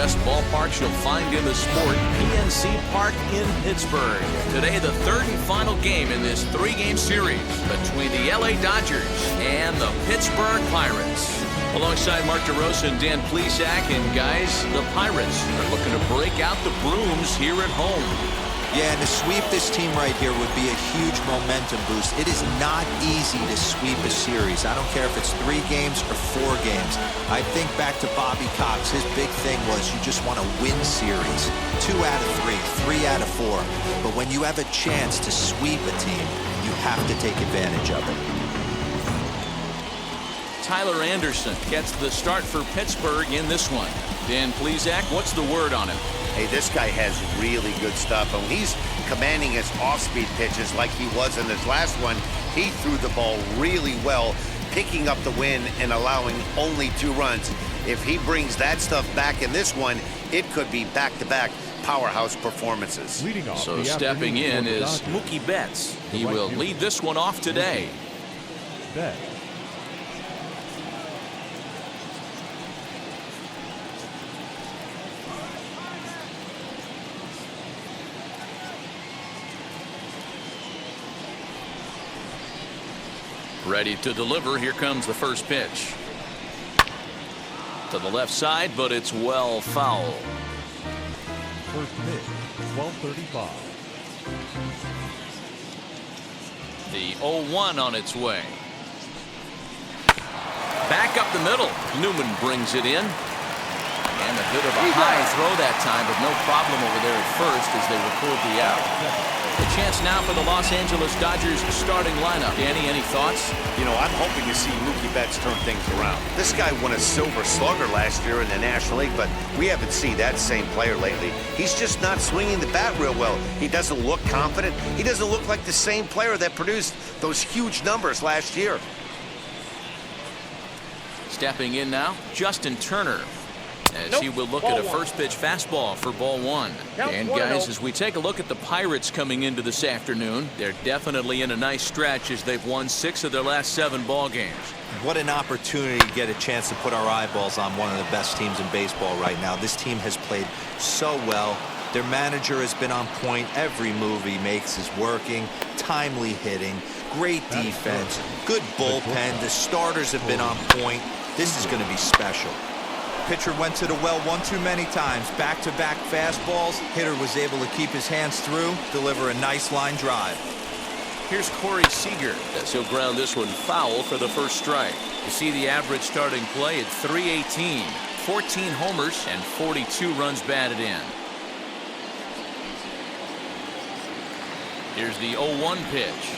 best ballparks you'll find in the sport, PNC Park in Pittsburgh. Today, the third and final game in this three-game series between the LA Dodgers and the Pittsburgh Pirates. Alongside Mark DeRosa and Dan Plesac, and guys, the Pirates are looking to break out the brooms here at home. Yeah, and to sweep this team right here would be a huge momentum boost. It is not easy to sweep a series. I don't care if it's 3 games or 4 games. I think back to Bobby Cox. His big thing was you just want to win series. 2 out of 3, 3 out of 4. But when you have a chance to sweep a team, you have to take advantage of it. Tyler Anderson gets the start for Pittsburgh in this one. Dan Plesac, what's the word on him? Hey, this guy has really good stuff. And when he's commanding his off-speed pitches like he was in this last one, he threw the ball really well, picking up the win and allowing only 2 runs. If he brings that stuff back in this one, it could be back-to-back powerhouse performances. So stepping in is Mookie Betts. He will lead this one off today. Ready to deliver. Here comes the first pitch. To the left side, but it's well foul. First pitch, 12:35. The 0-1 on its way. Back up the middle. Newman brings it in. And a bit of a high throw that time, but no problem over there at first as they record the out. The chance now for the Los Angeles Dodgers starting lineup. Danny, any thoughts? You know, I'm hoping to see Mookie Betts turn things around. This guy won a Silver Slugger last year in the National League, but we haven't seen that same player lately. He's just not swinging the bat real well. He doesn't look confident. He doesn't look like the same player that produced those huge numbers last year. Stepping in now, Justin Turner, as he will look at a first pitch fastball for ball 1. And guys, as we take a look at the Pirates coming into this afternoon, they're definitely in a nice stretch as they've won 6 of their last 7 ball games. What an opportunity to get a chance to put our eyeballs on one of the best teams in baseball right now. This team has played so well. Their manager has been on point. Every move he makes is working. Timely hitting, great defense, good bullpen. The starters have been on point. This is going to be special. Pitcher went to the well one too many times. Back-to-back fastballs. Hitter was able to keep his hands through, deliver a nice line drive. Here's Corey Seager as he'll ground this one foul for the first strike. You see the average starting play at .318, 14 homers and 42 runs batted in. Here's the 0-1 pitch.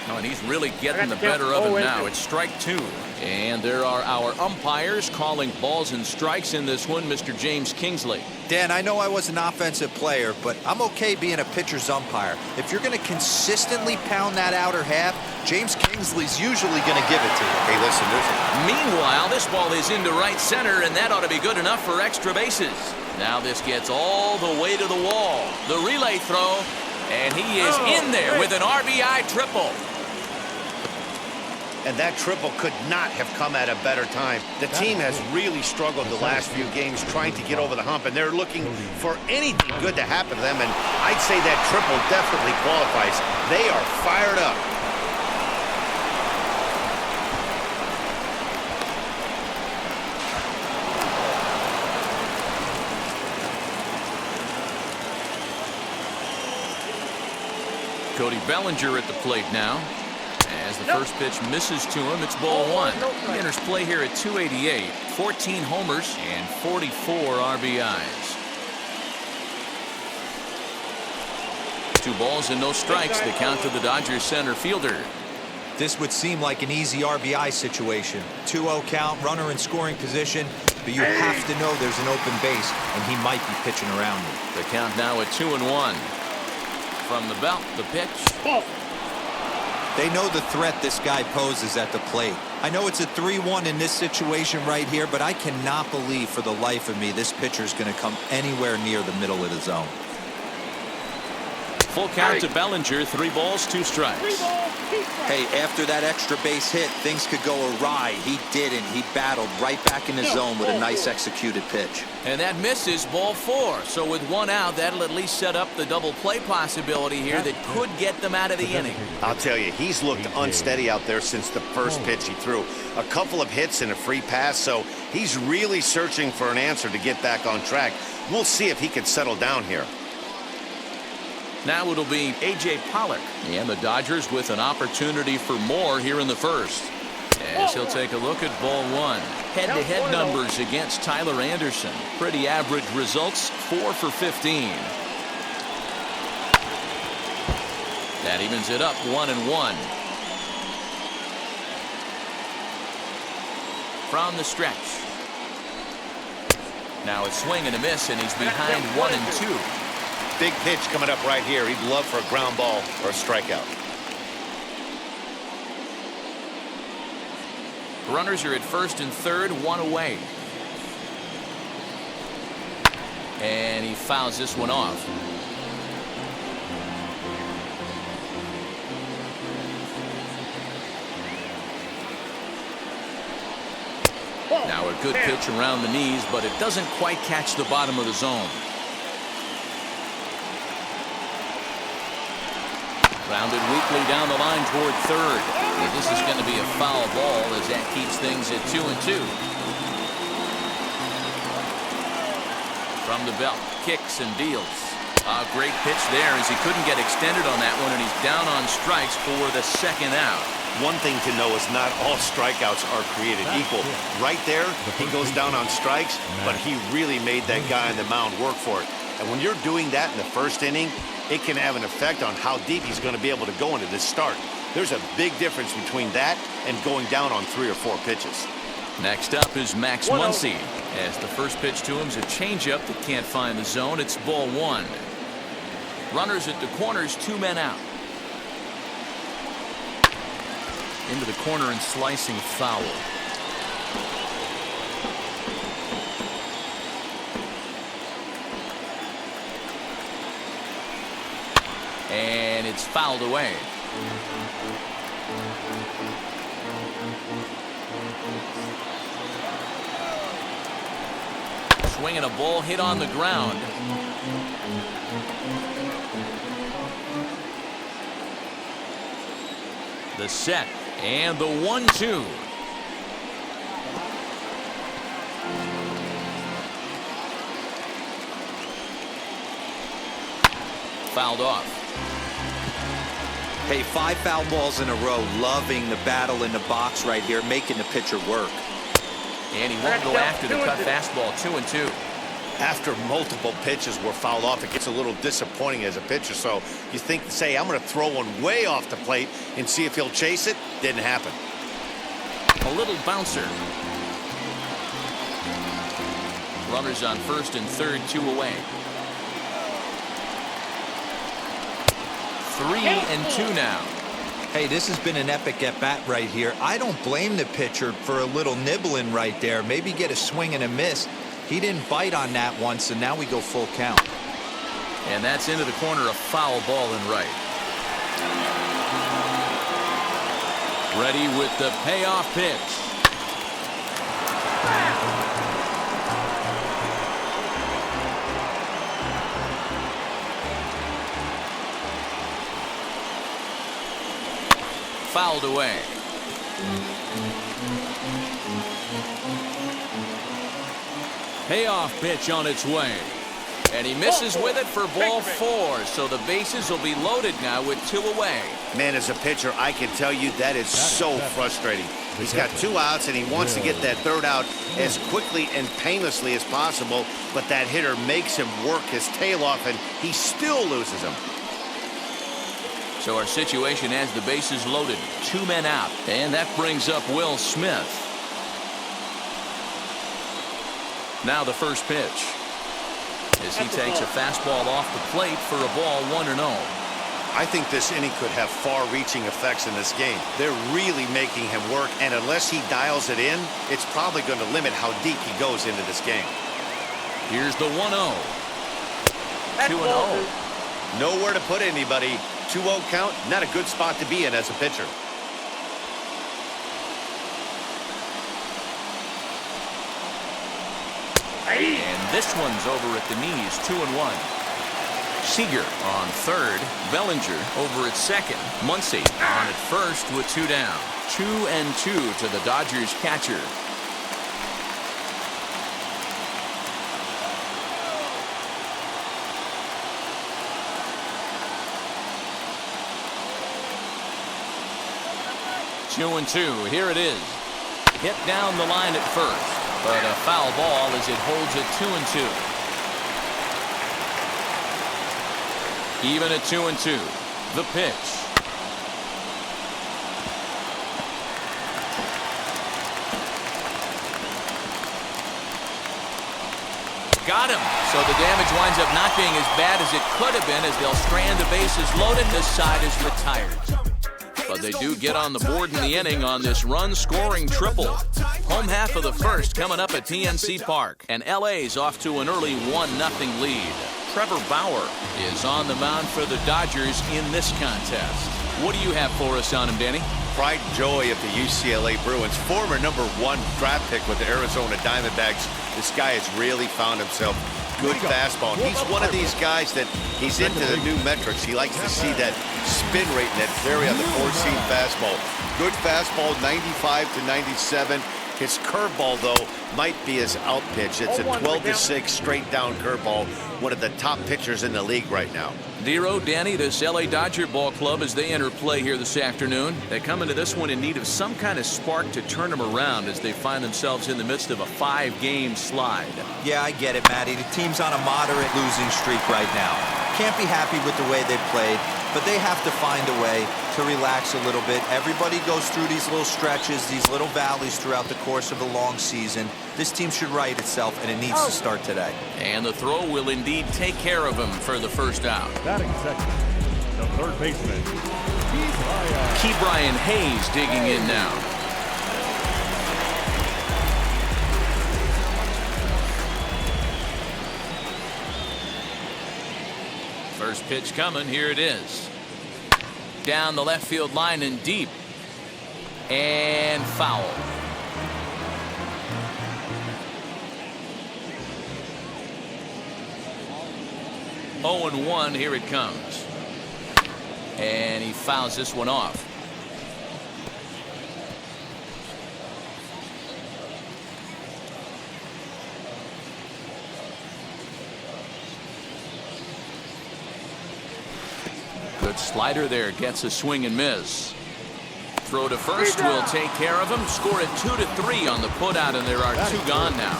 Oh, and he's really getting the better of him now. It's strike 2. And there are our umpires calling balls and strikes in this one, Mr. James Kingsley. Dan, I know I was an offensive player, but I'm okay being a pitcher's umpire. If you're going to consistently pound that outer half, James Kingsley's usually going to give it to you. Hey, listen, Meanwhile, this ball is into right center, and that ought to be good enough for extra bases. Now this gets all the way to the wall. The relay throw, and he is in there with an RBI triple. and that triple could not have come at a better time. The team has really struggled the last few games trying to get over the hump, and they're looking for anything good to happen to them, and I'd say that triple definitely qualifies. They are fired up. Cody Bellinger at the plate now. As the first pitch misses to him, it's ball one. He enters play here at 288, 14 homers and 44 RBIs. 2 balls and no strikes. The count to the Dodgers center fielder. This would seem like an easy RBI situation. 2-0 count, runner in scoring position, but you have to know there's an open base, and he might be pitching around it. The count now at 2-1. From the belt, the pitch. They know the threat this guy poses at the plate. I know it's a 3-1 in this situation right here, but I cannot believe for the life of me this pitcher is going to come anywhere near the middle of the zone. Full count to Bellinger, 3 balls, 2 strikes. Hey, after that extra base hit, things could go awry. He didn't. He battled right back in the zone with a nice executed pitch. And that misses, ball 4. So with 1 out, that'll at least set up the double play possibility here that could get them out of the inning. I'll tell you, he's looked unsteady out there since the first pitch he threw. A couple of hits and a free pass, so he's really searching for an answer to get back on track. We'll see if he can settle down here. Now it'll be A.J. Pollock, and the Dodgers with an opportunity for more here in the first. As he'll take a look at ball 1. Head-to-head numbers against Tyler Anderson. Pretty average results, 4 for 15. That evens it up 1-1. From the stretch. Now a swing and a miss, and he's behind 1-2. Big pitch coming up right here. He'd love for a ground ball or a strikeout. Runners are at first and third, 1 away. And he fouls this one off. Now a good pitch around the knees, but it doesn't quite catch the bottom of the zone. Grounded weakly down the line toward third. And this is going to be a foul ball as that keeps things at 2-2. From the belt, kicks and deals. A great pitch there as he couldn't get extended on that one, and he's down on strikes for the second out. One thing to know is not all strikeouts are created equal. Right there, he goes down on strikes, but he really made that guy on the mound work for it. And when you're doing that in the first inning, it can have an effect on how deep he's going to be able to go into this start. There's a big difference between that and going down on 3 or 4 pitches. Next up is Max Muncy. As the first pitch to him is a changeup that can't find the zone. It's ball 1. Runners at the corners, 2 men out. Into the corner and slicing foul. And it's fouled away. Swinging a ball hit on the ground. The set and the 1-2. Fouled off. Hey, 5 foul balls in a row. Loving the battle in the box right here, making the pitcher work. And he won't go after the cut fastball. 2-2. After multiple pitches were fouled off, it gets a little disappointing as a pitcher. So you think, say, I'm going to throw one way off the plate and see if he'll chase it. Didn't happen. A little bouncer. Runners on first and third, 2 away. 3-2 now. Hey, this has been an epic at-bat right here. I don't blame the pitcher for a little nibbling right there. Maybe get a swing and a miss. He didn't bite on that one, so now we go full count. And that's into the corner, a foul ball in right. Ready with the payoff pitch. Fouled away. Payoff pitch on its way. And he misses with it for ball 4. So the bases will be loaded now with 2 away. Man, as a pitcher, I can tell you that is so frustrating. He's got 2 outs, and he wants to get that 3rd out as quickly and painlessly as possible. But that hitter makes him work his tail off, and he still loses him. So our situation has the bases loaded, 2 men out, and that brings up Will Smith. Now the first pitch as he takes a fastball off the plate for a ball 1-0. I think this inning could have far-reaching effects in this game. They're really making him work, and unless he dials it in, it's probably going to limit how deep he goes into this game. Here's the 1-0. 2-0. Nowhere to put anybody. 2-0 count, not a good spot to be in as a pitcher. And this one's over at the knees, 2-1. Seager on third. Bellinger over at second. Muncy on at first with 2 down. 2-2 to the Dodgers catcher. Two and two. Here it is. Hit down the line at first, but a foul ball as it holds it 2-2. Even at 2-2. The pitch. Got him. So the damage winds up not being as bad as it could have been as they'll strand the bases loaded. This side is retired. But they do get on the board in the inning on this run-scoring triple. Home half of the first coming up at PNC Park. And LA's off to an early 1-0 lead. Trevor Bauer is on the mound for the Dodgers in this contest. What do you have for us on him, Danny? Pride and joy of the UCLA Bruins. Former #1 draft pick with the Arizona Diamondbacks. This guy has really found himself. Good fastball. He's one of these guys that he's into the new metrics. He likes to see that spin rate and that vary on the four-seam fastball. Good fastball, 95 to 97. His curveball, though, might be his out pitch. It's a 12-6 straight down curveball. One of the top pitchers in the league right now. Dero, Danny, this LA Dodger ball club as they enter play here this afternoon. They come into this one in need of some kind of spark to turn them around as they find themselves in the midst of a 5-game slide. Yeah, I get it, Matty. The team's on a moderate losing streak right now. Can't be happy with the way they played, but they have to find a way to relax a little bit. Everybody goes through these little stretches, these little valleys throughout the course of the long season. This team should right itself, and it needs to start today. And the throw will indeed take care of him for the first out. Batting second, the third baseman, Ke'Bryan Hayes digging in now. First pitch coming. Here it is. Down the left field line and deep. And foul. Oh and 1. Here it comes. And he fouls this one off. Good slider there, gets a swing and miss. Throw to first will take care of him. Score at 2-3 on the putout, and there are 2 gone now.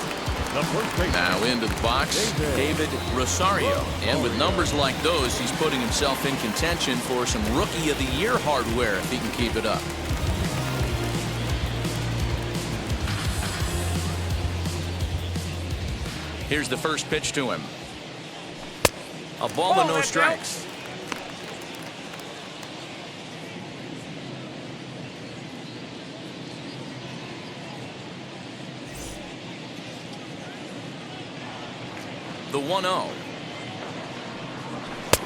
Now into the box, David Rosario. And with numbers like those, he's putting himself in contention for some Rookie of the Year hardware if he can keep it up. Here's the first pitch to him. A ball and no strikes. The 1-0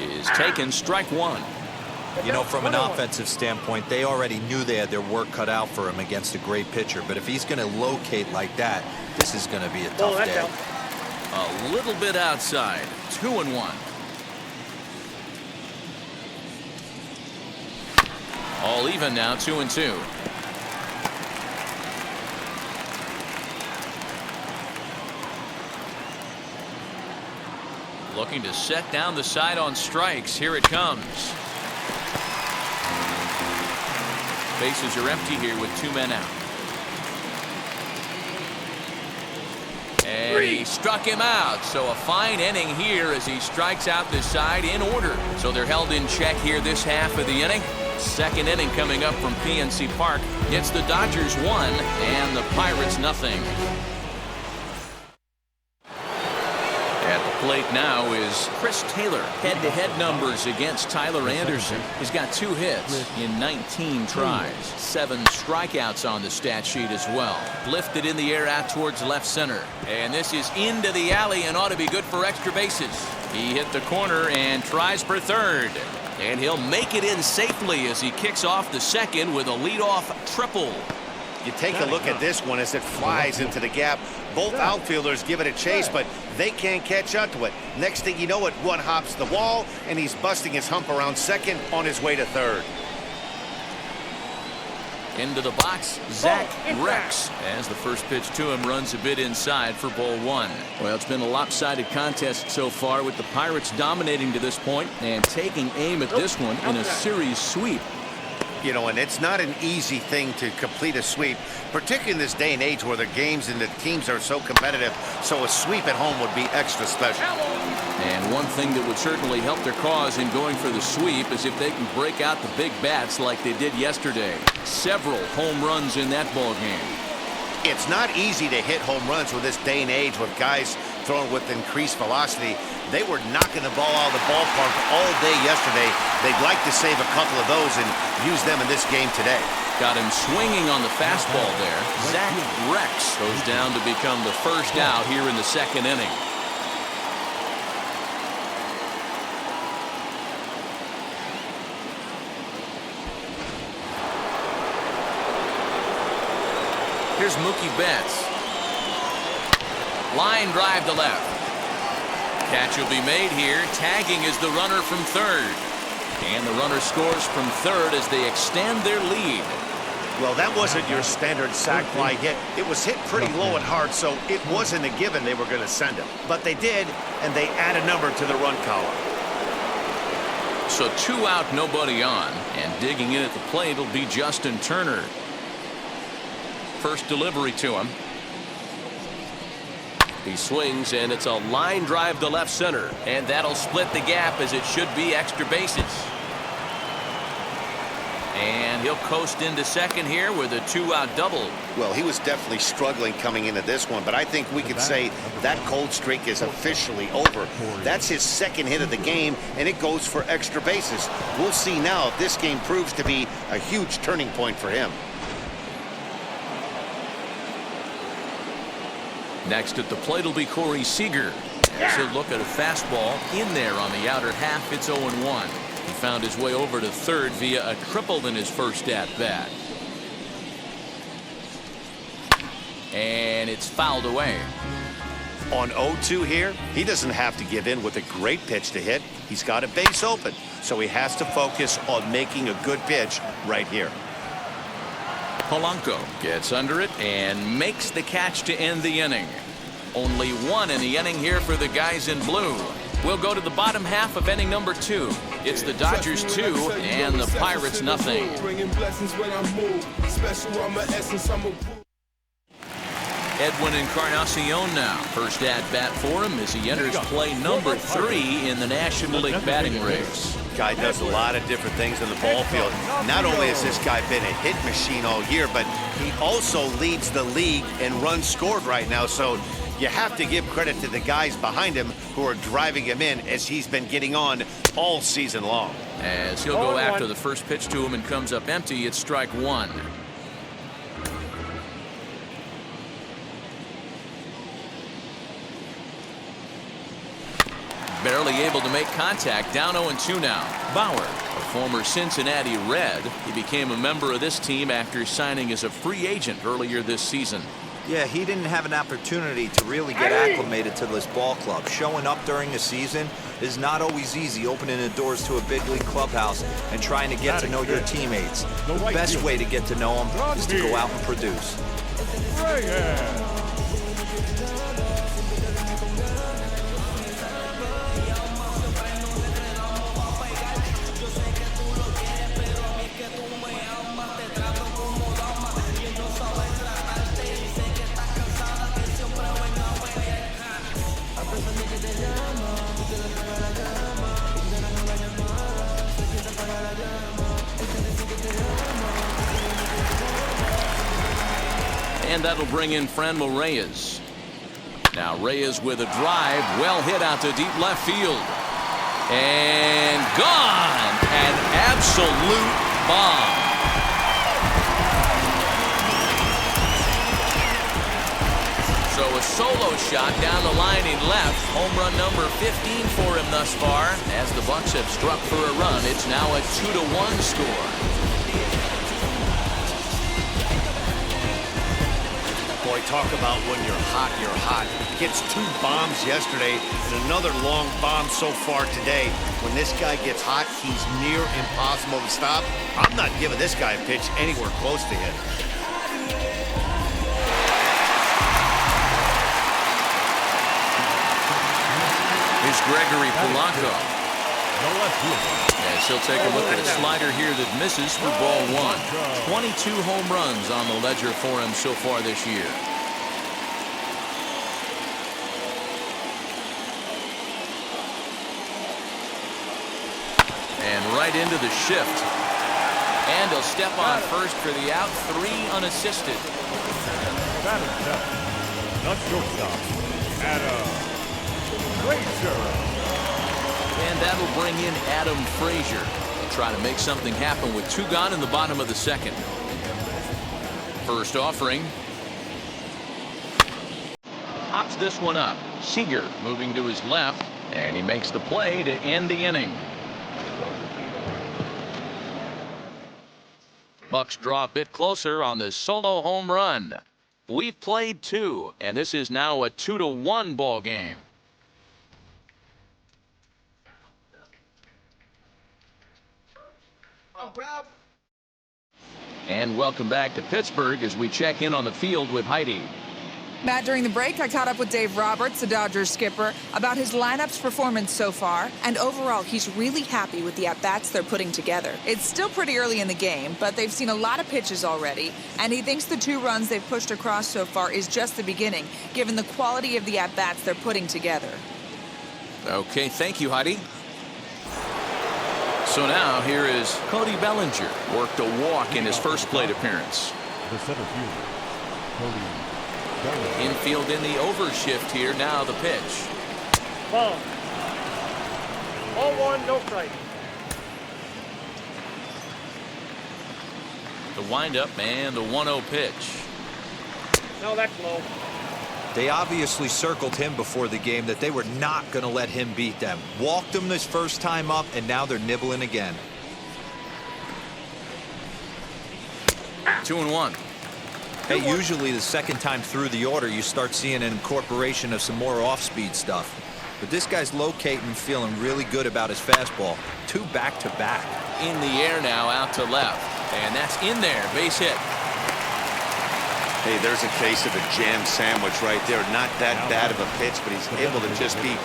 is taken, strike one. You know, from an offensive standpoint, they already knew they had their work cut out for him against a great pitcher. But if he's going to locate like that, this is going to be a tough day. A little bit outside. 2-1. All even now, 2-2. Looking to set down the side on strikes. Here it comes. Bases are empty here with 2 men out. And he struck him out. So a fine inning here as he strikes out this side in order. So they're held in check here this half of the inning. Second inning coming up from PNC Park. It's the Dodgers 1 and the Pirates nothing. At the plate now is Chris Taylor. Head-to-head numbers against Tyler Anderson. He's got 2 hits in 19 tries. 7 strikeouts on the stat sheet as well. Lifted in the air out towards left center. And this is into the alley and ought to be good for extra bases. He hit the corner and tries for third. And he'll make it in safely as he kicks off the second with a leadoff triple. You take a look at this one as it flies into the gap. Both outfielders give it a chase, but they can't catch up to it. Next thing you know it, one hops the wall, and he's busting his hump around second on his way to third. Into the box, Zach Rex, as the first pitch to him runs a bit inside for ball one. Well, it's been a lopsided contest so far, with the Pirates dominating to this point and taking aim at this one in a series sweep. You know, and it's not an easy thing to complete a sweep, particularly in this day and age where the games and the teams are so competitive. So a sweep at home would be extra special. And one thing that would certainly help their cause in going for the sweep is if they can break out the big bats like they did yesterday. Several home runs in that ball game. It's not easy to hit home runs with this day and age with guys throwing with increased velocity. They were knocking the ball out of the ballpark all day yesterday. They'd like to save a couple of those and use them in this game today. Got him swinging on the fastball there. Zach Rex goes down to become the first out here in the second inning. Here's Mookie Betts. Line drive to left. Catch will be made here. Tagging is the runner from third. And the runner scores from third as they extend their lead. Well, that wasn't your standard sac fly hit. It was hit pretty low and hard, so it wasn't a given they were going to send him. But they did, and they add a number to the run column. So 2 out, nobody on. And digging in at the plate will be Justin Turner. First delivery to him. He swings, and it's a line drive to left center, and that'll split the gap as it should be extra bases. And he'll coast into second here with a 2-out double. Well, he was definitely struggling coming into this one, but I think we could say that cold streak is officially over. That's his second hit of the game, and it goes for extra bases. We'll see now if this game proves to be a huge turning point for him. Next at the plate will be Corey Seager. As he'll look at a fastball in there on the outer half. It's 0-1. He found his way over to third via a triple in his first at-bat. And it's fouled away. On 0-2 here, he doesn't have to give in with a great pitch to hit. He's got a base open, so he has to focus on making a good pitch right here. Polanco gets under it and makes the catch to end the inning. Only one in the inning here for the guys in blue. We'll go to the bottom half of inning number 2. It's the Dodgers 2 and the Pirates nothing. Edwin Encarnacion now. First at bat for him as he enters play number 3 in the National League batting race. Guy does a lot of different things in the ball field. Not only has this guy been a hit machine all year, but he also leads the league in runs scored right now. So you have to give credit to the guys behind him who are driving him in as he's been getting on all season long. As he'll go after the first pitch to him and comes up empty, it's strike 1. Barely able to make contact. Down 0-2 now. Bauer, a former Cincinnati Red. He became a member of this team after signing as a free agent earlier this season. Yeah, he didn't have an opportunity to really get acclimated to this ball club. Showing up during the season is not always easy, opening the doors to a big league clubhouse and trying to get to know your teammates. The best way to get to know them is to go out and produce. And that'll bring in Franmil Reyes. Now Reyes with a drive, well hit out to deep left field. And gone! An absolute bomb. So a solo shot down the line in left. Home run number 15 for him thus far. As the Bucks have struck for a run, it's now a 2-1 score. Boy, talk about when you're hot, you're hot. Gets 2 bombs yesterday and another long bomb so far today. When this guy gets hot, he's near impossible to stop. I'm not giving this guy a pitch anywhere close to him. Here's Gregory Polanco. As he'll take a look at a slider here that misses for ball 1. 22 home runs on the ledger for him so far this year. And right into the shift. And he'll step on first for the out. 3 unassisted. The shortstop, Adam Frazier. And that'll bring in Adam Frazier. He'll try to make something happen with 2 gone in the bottom of the second. First offering. Pops this one up. Seager moving to his left. And he makes the play to end the inning. Bucks draw a bit closer on the solo home run. We've played 2, and this is now a 2-1 ball game. And welcome back to Pittsburgh as we check in on the field with Heidi. Matt, during the break, I caught up with Dave Roberts, the Dodgers skipper, about his lineup's performance so far, and overall, he's really happy with the at-bats they're putting together. It's still pretty early in the game, but they've seen a lot of pitches already, and he thinks the 2 runs they've pushed across so far is just the beginning, given the quality of the at-bats they're putting together. Okay, thank you, Heidi. So now here is Cody Bellinger. Worked a walk in his first plate appearance. The center fielder, Cody Bellinger. Infield in the overshift here. Now the pitch. Ball. 0-1, no strike. The windup and the 1-0 pitch. No, that's low. They obviously circled him before the game that they were not going to let him beat them. Walked him this first time up, and now they're nibbling again. 2-1. Hey, usually the second time through the order, you start seeing an incorporation of some more off-speed stuff. But this guy's locating, feeling really good about his fastball. 2 back-to-back. In the air now, out to left. And that's in there. Base hit. Hey, there's a case of a jam sandwich right there. Not that bad of a pitch, but he's able to just be...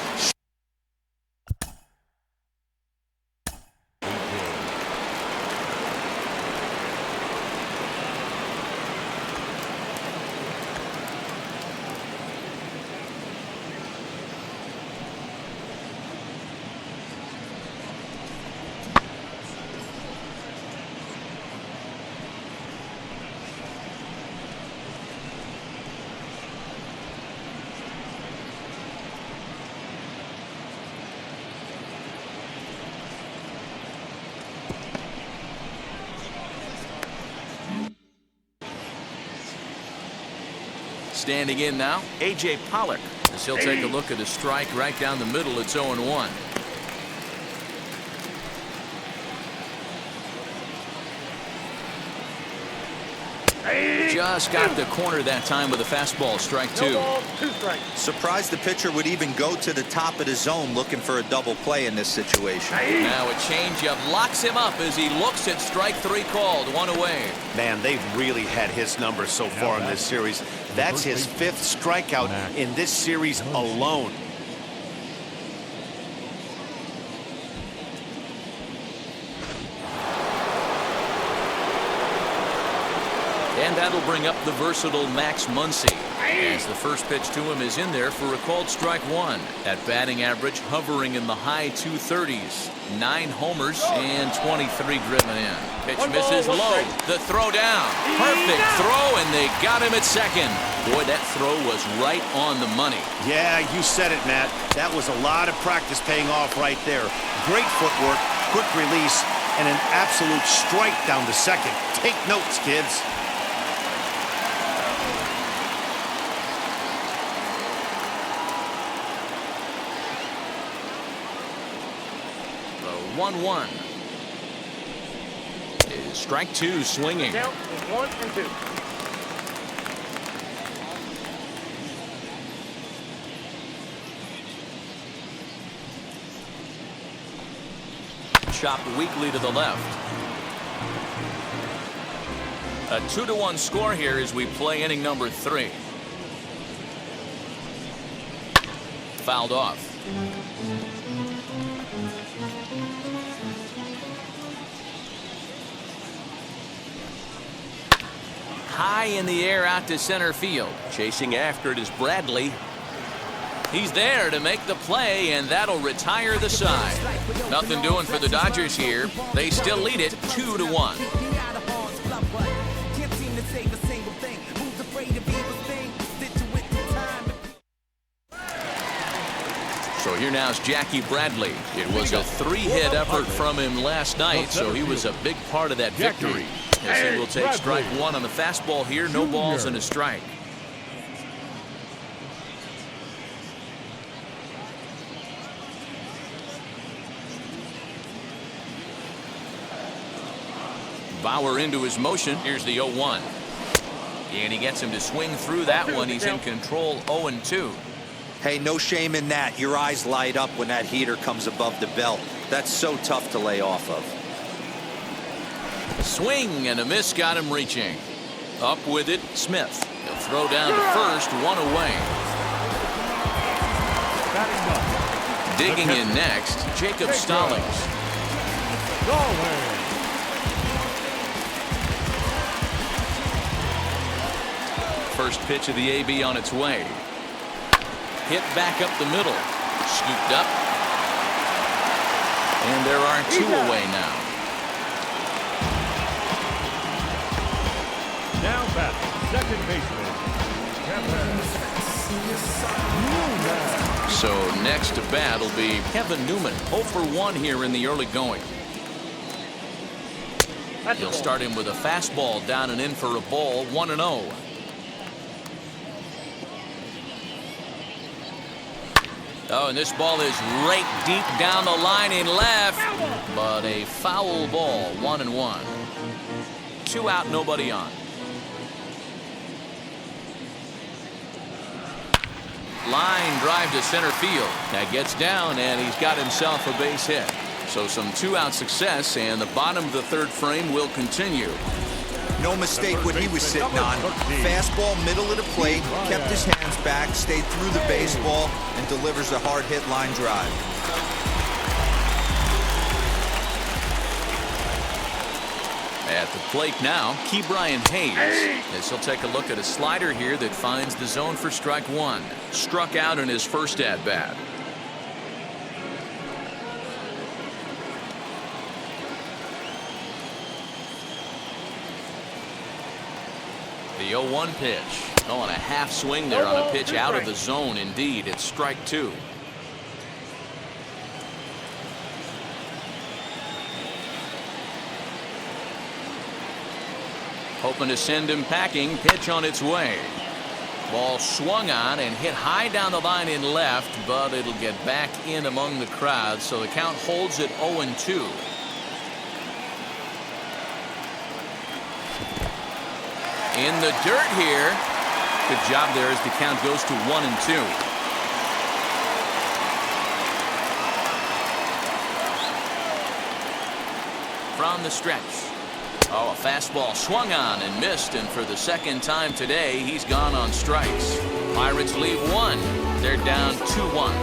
Standing in now, A.J. Pollock. As he'll take a look at a strike right down the middle. It's 0-1. Just got the corner that time with a fastball. Strike 2. No ball, 2 strikes. Surprised the pitcher would even go to the top of the zone looking for a double play in this situation. Now a changeup locks him up as he looks at strike 3 called. 1 away. Man, they've really had his number so far in this series. That's his 5th strikeout in this series alone. And that'll bring up the versatile Max Muncy. As the first pitch to him is in there for a called strike 1. That batting average hovering in the high 230s. 9 homers and 23 driven in. Pitch misses low. The throw down. Perfect throw, and they got him at second. Boy, that throw was right on the money. Yeah, you said it, Matt. That was a lot of practice paying off right there. Great footwork, quick release, and an absolute strike down to second. Take notes, kids. 1-1. Is strike 2 swinging. Count is 1 and 2. Chopped weakly to the left. A 2-1 score here as we play inning number 3. Fouled off. High in the air out to center field. Chasing after it is Bradley. He's there to make the play, and that'll retire the side. Nothing doing for the Dodgers here. They still lead it 2-1. So here now is Jackie Bradley. It was a 3-hit effort from him last night, so he was a big part of that victory. As he will take strike 1 on the fastball here. No balls and a strike. Bauer into his motion. Here's the 0-1. And he gets him to swing through that one. He's in control 0-2. Hey, no shame in that. Your eyes light up when that heater comes above the belt. That's so tough to lay off of. Swing and a miss got him reaching. Up with it, Smith. He'll throw down to first, 1 away. Digging in next, Jacob Stallings. First pitch of the AB on its way. Hit back up the middle. Scooped up. And there are 2 away now. Now back, second baseman. So next to bat will be Kevin Newman. 0 for 1 here in the early going. He'll start him with a fastball down and in for a ball. 1-0. Oh, and this ball is right deep down the line in left, but a foul ball. 1-1. 2 out, nobody on. Line drive to center field. That gets down, and he's got himself a base hit. So some 2-out success, and the bottom of the 3rd frame will continue. No mistake what he was sitting on. Fastball, middle of the plate, kept his hands back, stayed through the baseball, and delivers a hard hit line drive. At the plate now, Ke'Bryan Hayes. As he'll take a look at a slider here that finds the zone for strike 1. Struck out in his first at-bat. The 0-1 pitch. Oh, and a half swing there on a pitch out of the zone. Indeed, it's strike 2. Hoping to send him packing. Pitch on its way. Ball swung on and hit high down the line in left, but it'll get back in among the crowd, so the count holds at 0-2. In the dirt here. Good job there as the count goes to 1-2. From the stretch. Oh, a fastball swung on and missed, and for the 2nd time today, he's gone on strikes. Pirates leave 1. They're down 2-1.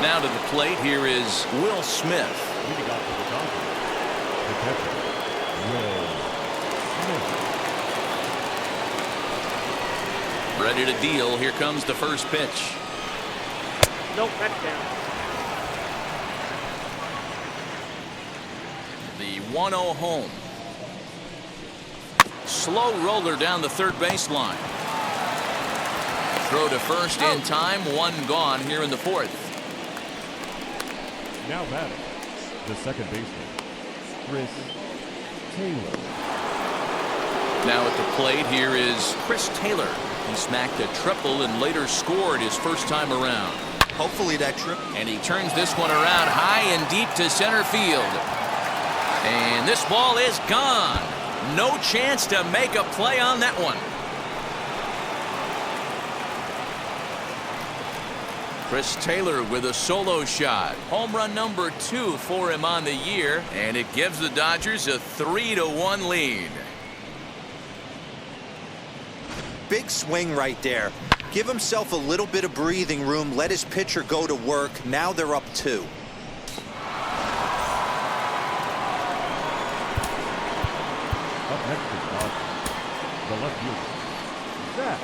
Now to the plate, here is Will Smith. Leading off for the Dodgers, the catcher, Will Smith. Ready to deal. Here comes the first pitch. Nope, that's down. The 1-0 home. Slow roller down the 3rd baseline. Throw to first in time. 1 gone here in the 4th. Now batting, the second baseman, Chris Taylor. Now at the plate, here is Chris Taylor. He smacked a triple and later scored his first time around. Hopefully that trip. And he turns this one around high and deep to center field. And this ball is gone. No chance to make a play on that one. Chris Taylor with a solo shot. Home run number 2 for him on the year. And it gives the Dodgers a 3-1 lead. Big swing right there. Give himself a little bit of breathing room. Let his pitcher go to work. Now they're up 2. Up next is Dodgers. The left fielder, Zach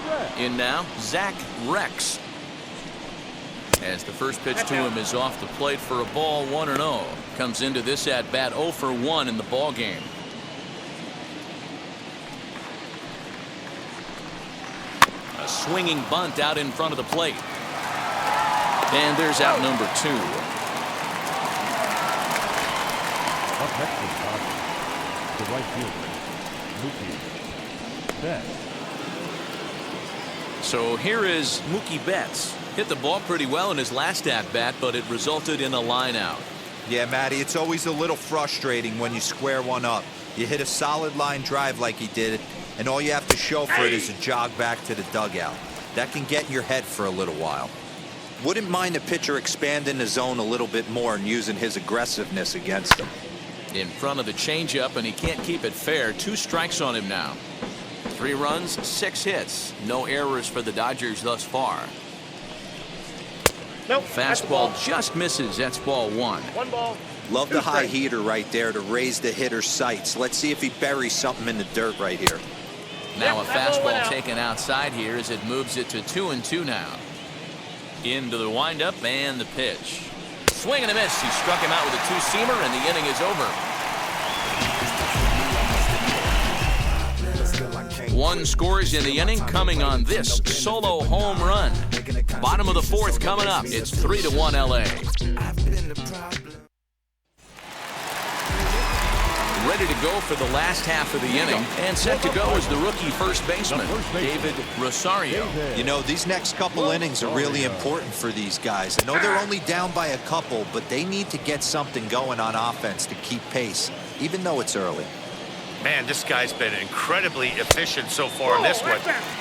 Rex. In now, Zach Rex. As the first pitch to him is off the plate for a ball, 1-0. Comes into this at bat 0 for 1 in the ball game. A swinging bunt out in front of the plate. And there's out number 2. Up next is Dodgers. The right fielder, Mookie Betts. So here is Mookie Betts. Hit the ball pretty well in his last at-bat, but it resulted in a line out. Yeah, Matty, it's always a little frustrating when you square one up. You hit a solid line drive like he did, and all you have to show for it is a jog back to the dugout. That can get in your head for a little while. Wouldn't mind the pitcher expanding the zone a little bit more and using his aggressiveness against him. In front of the changeup, and he can't keep it fair. 2 strikes on him now. 3 runs, 6 hits. No errors for the Dodgers thus far. Nope. Fastball just misses. That's ball 1. 1 ball. Love 2 the high strikes. heater right there to raise the hitter's sights. Let's see if he buries something in the dirt right here. Now a Yep, that ball went fastball out. taken outside here as it moves it to 2-2 now. Into the windup and the pitch. Swing and a miss. He struck him out with a 2-seamer, and the inning is over. 1 scores in the inning, coming on this solo home run. Bottom of the 4th coming up. It's 3-1 LA. Ready to go for the last half of the inning, and set to go is the rookie first baseman, David Rosario. You know, these next couple innings are really important for these guys. I know they're only down by a couple, but they need to get something going on offense to keep pace, even though it's early. Man, this guy's been incredibly efficient so far in this one,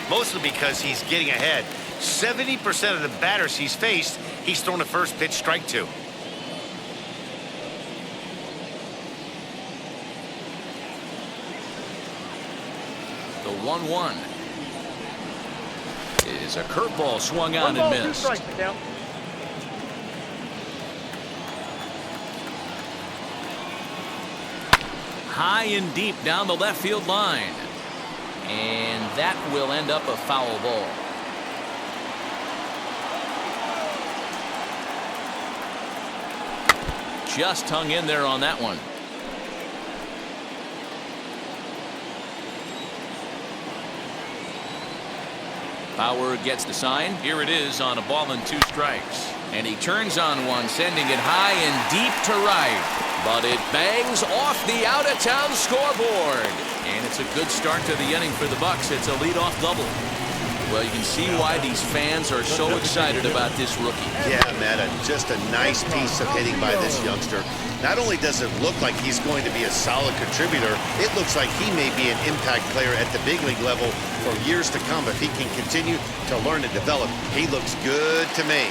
mostly because he's getting ahead. 70% of the batters he's faced, he's thrown a first pitch strike to. The 1-1 is a curveball swung 1 on ball, and 2 missed. strikes now. High and deep down the left field line. And that will end up a foul ball. Just hung in there on that one. Bauer gets the sign. Here it is on a ball and 2 strikes. And he turns on one, sending it high and deep to right. But it bangs off the out-of-town scoreboard. And it's a good start to the inning for the Bucks. It's a leadoff double. Well, you can see why these fans are so excited about this rookie. Yeah, Matt, just a nice piece of hitting by this youngster. Not only does it look like he's going to be a solid contributor, it looks like he may be an impact player at the big league level for years to come if he can continue to learn and develop. He looks good to me.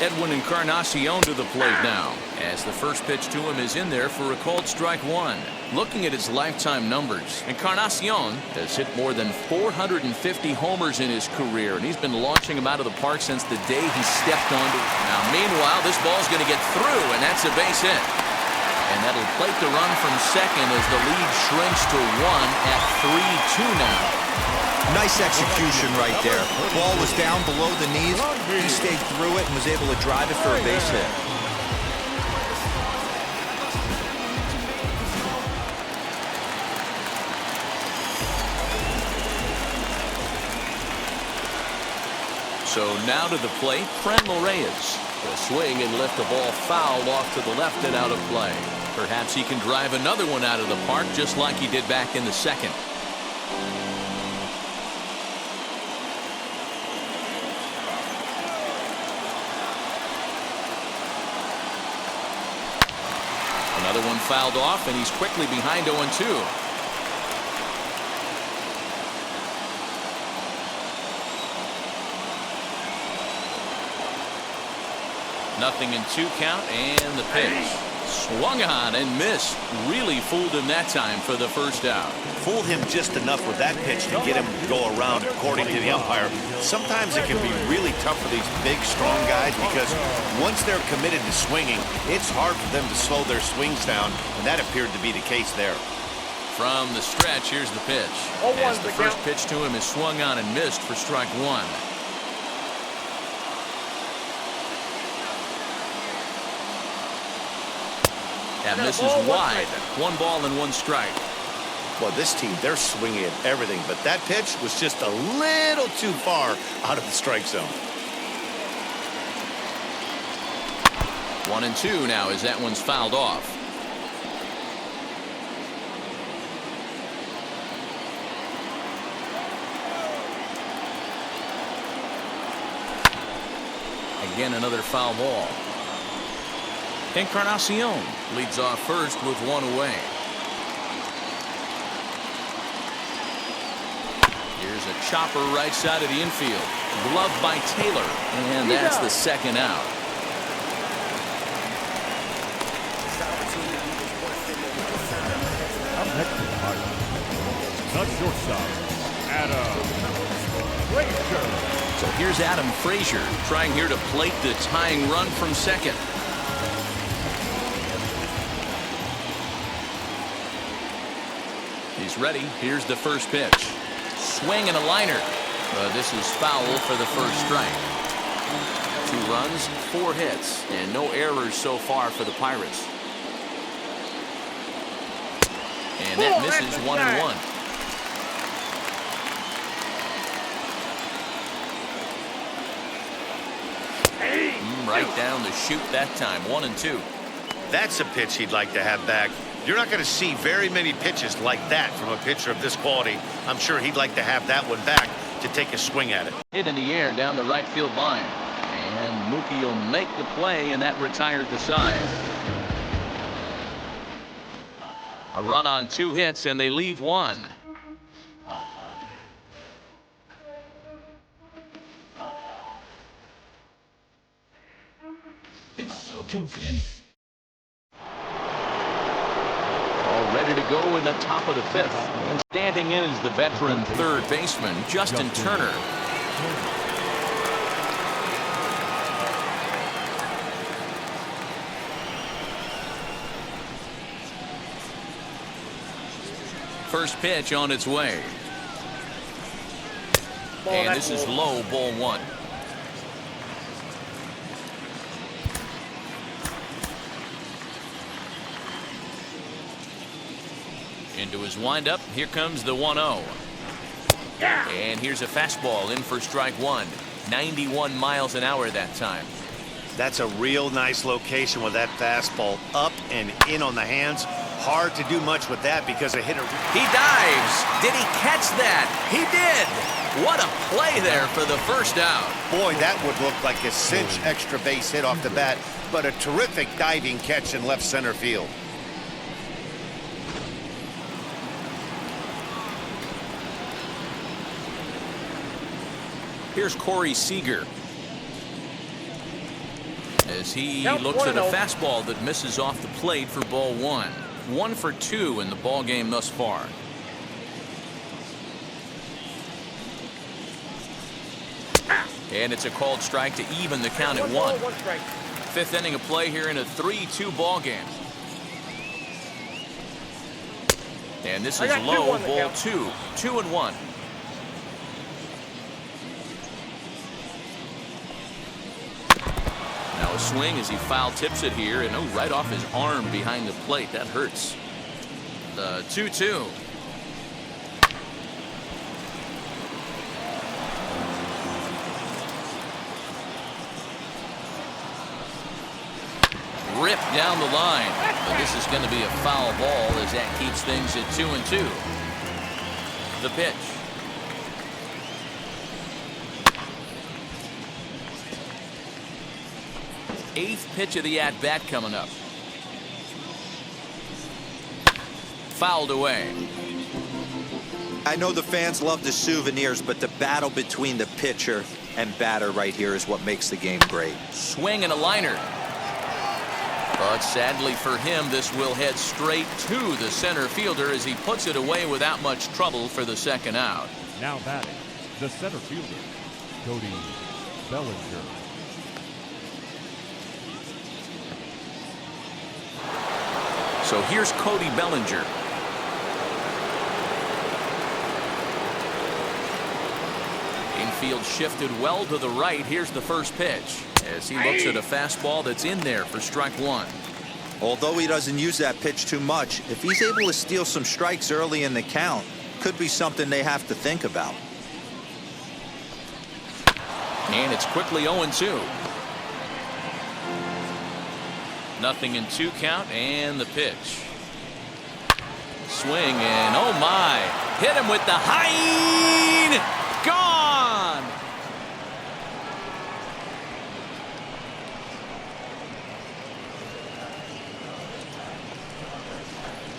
Edwin Encarnacion to the plate now, as the first pitch to him is in there for a called strike 1. Looking at his lifetime numbers, Encarnacion has hit more than 450 homers in his career, and he's been launching them out of the park since the day he stepped onto it. Now, meanwhile, this ball's going to get through, and that's a base hit. And that'll plate the run from second as the lead shrinks to 1 at 3-2 now. Nice execution right there. Ball was down below the knees. He stayed through it and was able to drive it for a base hit. So now to the plate, Franmil Reyes. The swing and lift the ball foul off to the left and out of play. Perhaps he can drive another one out of the park just like he did back in the second. Another one fouled off, and he's quickly behind 0-2. Nothing in 2 count, and the pitch. Swung on and missed. Really fooled him that time for the first out. Fooled him just enough with that pitch to get him to go around, according to the umpire. Sometimes it can be really tough for these big, strong guys because once they're committed to swinging, it's hard for them to slow their swings down, and that appeared to be the case there. From the stretch, here's the pitch. As the first pitch to him is swung on and missed for strike 1. That misses wide. 1 ball and 1 strike. Well, this team, they're swinging at everything, but that pitch was just a little too far out of the strike zone. 1-2 now as that one's fouled off. Again, another foul ball. Encarnacion leads off first with 1 away. Here's a chopper right side of the infield. Gloved by Taylor, and that's the second out. Up next to the Pirates, the shortstop, Adam Frazier. So here's Adam Frazier trying here to plate the tying run from second. He's ready. Here's the first pitch. Swing and a liner. This is foul for the first strike. 2 runs, 4 hits, and no errors so far for the Pirates. And that misses 1-1. Right down the chute that time. 1-2. That's a pitch he'd like to have back. You're not going to see very many pitches like that from a pitcher of this quality. I'm sure he'd like to have that one back to take a swing at it. Hit in the air down the right field line. And Mookie will make the play, and that retired the side. A run on 2 hits, and they leave 1. It's so confusing. All ready to go in the top of the 5th. And standing in is the veteran third baseman, Justin Turner. First pitch on its way. And this is low, ball 1. Into his windup. Here comes the 1-0. And here's a fastball in for strike 1. 91 miles an hour that time. That's a real nice location with that fastball up and in on the hands. Hard to do much with that because a hitter. He dives. Did he catch that? He did. What a play there for the first out. Boy, that would look like a cinch extra base hit off the bat, but a terrific diving catch in left center field. Here's Corey Seager as he looks at a fastball that misses off the plate for ball 1. 1 for 2 in the ball game thus far. And it's a called strike to even the count at 1. 5th inning of play here in a 3-2 ball game. And this is low, ball 2. 2-1. Now a swing as he foul tips it here, and right off his arm behind the plate. That hurts. The 2-2. rip down the line. But this is going to be a foul ball as that keeps things at 2-2. The pitch. Eighth pitch of the at-bat coming up. Fouled away. I know the fans love the souvenirs, but the battle between the pitcher and batter right here is what makes the game great. Swing and a liner. But sadly for him, this will head straight to the center fielder as he puts it away without much trouble for the second out. Now batting, the center fielder, Cody Bellinger. So here's Cody Bellinger. Infield shifted well to the right. Here's the first pitch as he looks at a fastball that's in there for strike one. Although he doesn't use that pitch too much, if he's able to steal some strikes early in the count, could be something they have to think about. And it's quickly 0-2. Nothing in 2 count, and the pitch. Swing, and oh my, hit him with the high. Gone.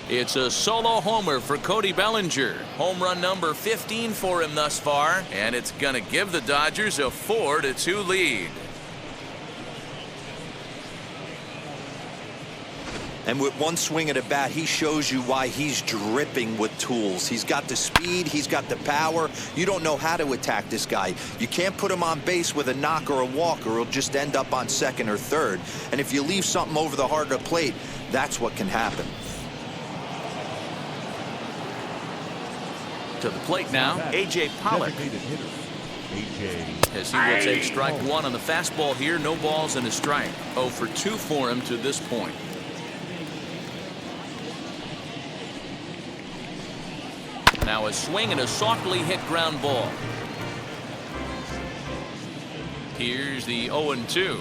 It's a solo homer for Cody Bellinger. Home run number 15 for him thus far, and it's going to give the Dodgers a 4-2 lead. And with one swing at a bat, he shows you why he's dripping with tools. He's got the speed, he's got the power. You don't know how to attack this guy. You can't put him on base with a knock or a walk, or he'll just end up on second or third. And if you leave something over the heart of the plate, that's what can happen. To the plate now, A.J. Pollock. As he will take strike one on the fastball here. No balls and a strike. 0 for 2 for him to this point. Now a swing and a softly hit ground ball. Here's the 0-2.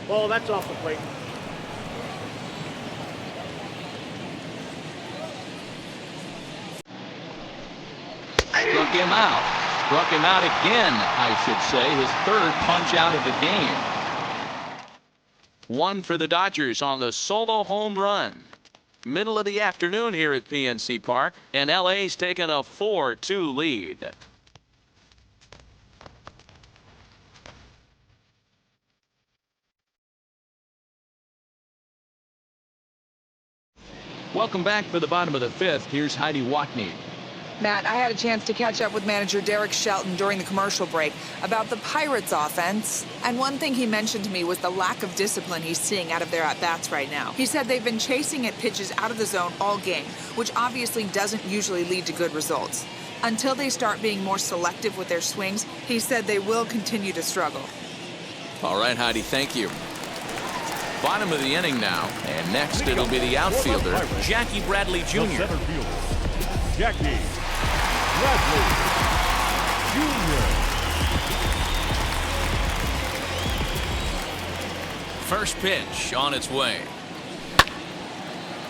Ball, that's off the plate. Struck him out. Struck him out again, I should say. His third punch out of the game. 1 for the Dodgers on the solo home run. Middle of the afternoon here at PNC Park, and LA's taken a 4-2 lead. Welcome back for the bottom of the 5th. Here's Heidi Watney. Matt, I had a chance to catch up with manager Derek Shelton during the commercial break about the Pirates offense. And one thing he mentioned to me was the lack of discipline he's seeing out of their at-bats right now. He said they've been chasing at pitches out of the zone all game, which obviously doesn't usually lead to good results. Until they start being more selective with their swings, he said they will continue to struggle. All right, Heidi, thank you. Bottom of the inning now, and next it'll be the outfielder, Jackie Bradley Jr. The center fielder, Jackie Bradley Jr. First pitch on its way.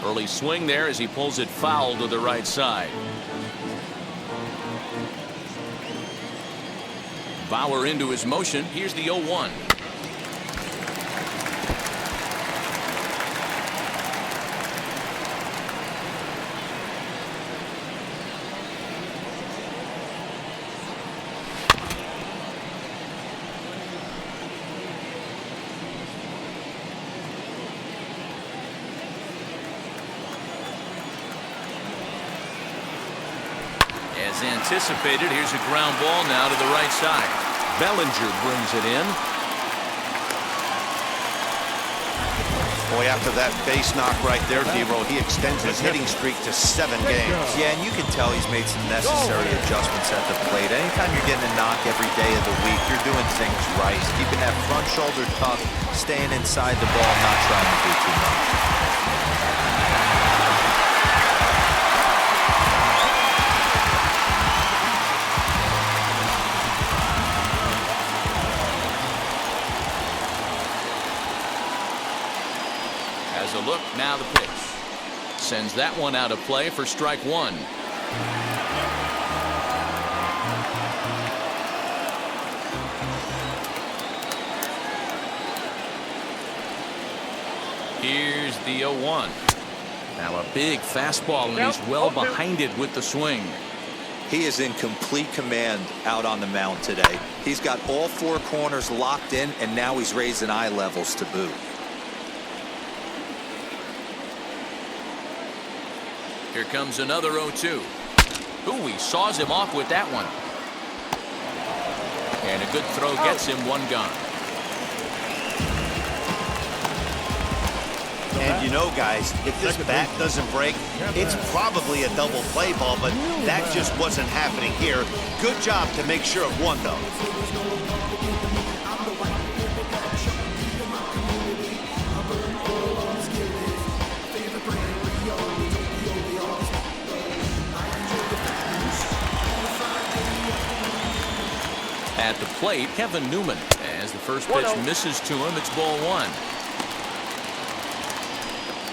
Early swing there as he pulls it foul to the right side. Bauer into his motion. Here's the 0-1. As anticipated, here's a ground ball now to the right side. Bellinger brings it in. Boy, after that base knock right there, D-Roll, he extends his hitting streak to 7 games. Yeah, and you can tell he's made some necessary adjustments at the plate. Anytime you're getting a knock every day of the week, you're doing things right. Keeping that front shoulder tucked, staying inside the ball, not trying to do too much. Here's a look. Now the pitch. Sends that one out of play for strike one. Here's the 0-1. Now a big fastball, and he's well behind it with the swing. He is in complete command out on the mound today. He's got all four corners locked in, and now he's raising eye levels to boot. Here comes another 0-2. Ooh, he saws him off with that one. And a good throw gets him one gone. And you know, guys, if this bat doesn't break, it's probably a double play ball, but that just wasn't happening here. Good job to make sure of one, though. At the plate, Kevin Newman. As the first pitch misses to him, it's ball one.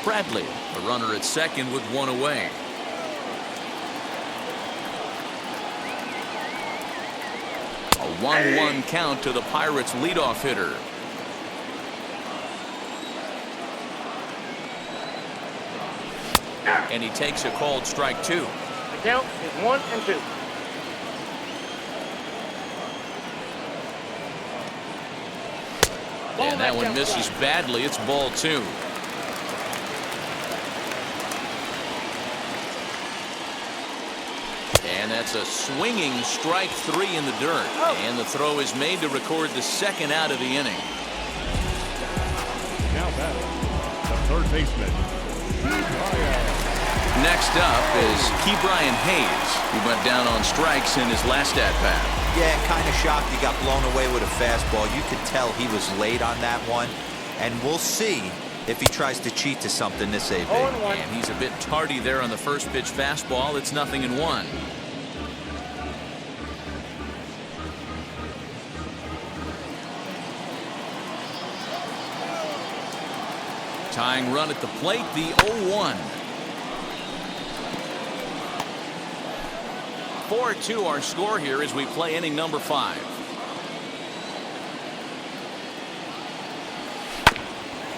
Bradley, the runner at second with one away. A 1-1 count to the Pirates' leadoff hitter. And he takes a called strike two. The count is 1-2. And that one misses badly. It's ball two. And that's a swinging strike three in the dirt. And the throw is made to record the second out of the inning. Now batting, the third baseman, Next up is Ke'Bryan Hayes, who went down on strikes in his last at-bat. Yeah, kind of shocked he got blown away with a fastball. You could tell he was late on that one. And we'll see if he tries to cheat to something this AB. And he's a bit tardy there on the first pitch fastball. It's 0-1. Tying run at the plate, the 0-1. 4-2 our score here as we play inning number 5.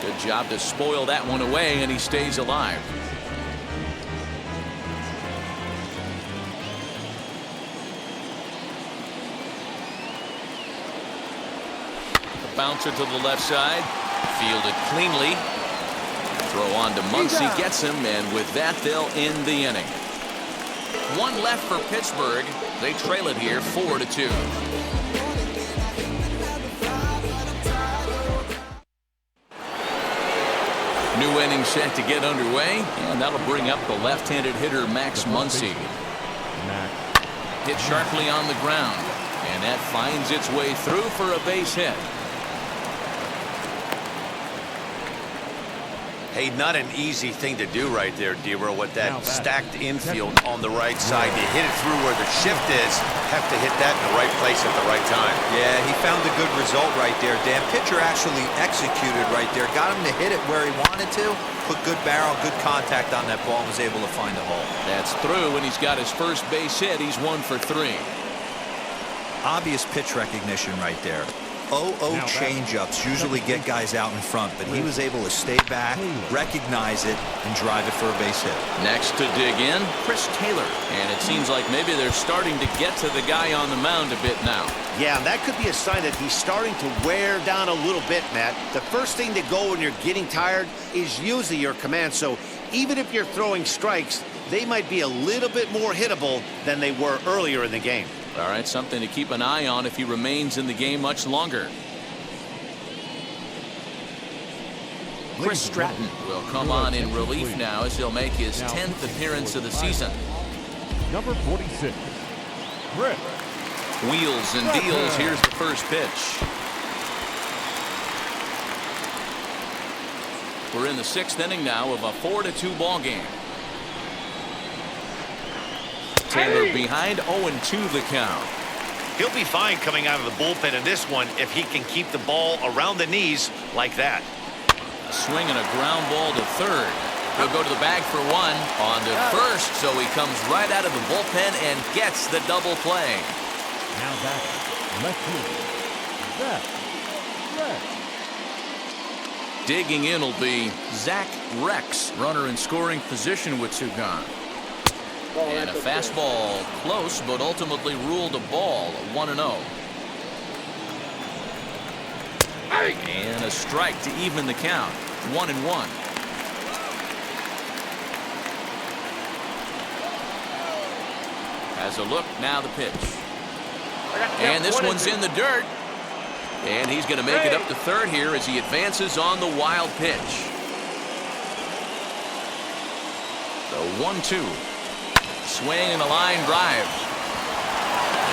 Good job to spoil that one away, and he stays alive. The bouncer to the left side, fielded cleanly. Throw on to Muncy, gets him, and with that they'll end the inning. One left for Pittsburgh. They trail it here 4-2. New inning set to get underway, and that'll bring up the left-handed hitter Max Muncy. Hit sharply on the ground, and that finds its way through for a base hit. Hey, not an easy thing to do right there, Dero, with that stacked infield on the right side. You hit it through where the shift is, have to hit that in the right place at the right time. Yeah, he found a good result right there, Dan. Pitcher actually executed right there. Got him to hit it where he wanted to. Put good barrel, good contact on that ball, and was able to find a hole. That's through, and he's got his first base hit. He's 1 for 3. Obvious pitch recognition right there. 0-0 changeups usually get guys out in front, but he was able to stay back, recognize it, and drive it for a base hit. Next to dig in, Chris Taylor. And it seems like maybe they're starting to get to the guy on the mound a bit now. Yeah, and that could be a sign that he's starting to wear down a little bit, Matt. The first thing to go when you're getting tired is usually your command. So even if you're throwing strikes, they might be a little bit more hittable than they were earlier in the game. All right, something to keep an eye on if he remains in the game much longer. Chris Stratton will come on in relief now as he'll make his 10th appearance of the season. Number 46, Chris. Wheels and deals. Here's the first pitch. We're in the 6th inning now of a 4-2 ball game. Taylor behind, 0-2 the count. He'll be fine coming out of the bullpen in this one if he can keep the ball around the knees like that. Swinging a ground ball to third. He'll go to the bag for one. On to first, so he comes right out of the bullpen and gets the double play. Now back, left field. Zach Rex. Digging in will be Zach Rex, runner in scoring position with two gone. And a fastball close, but ultimately ruled a ball, 1-0. And a strike to even the count, 1-1. Has a look, now the pitch. And this one's in the dirt. And he's going to make it up to third here as he advances on the wild pitch. The 1-2. Swing and a line drive.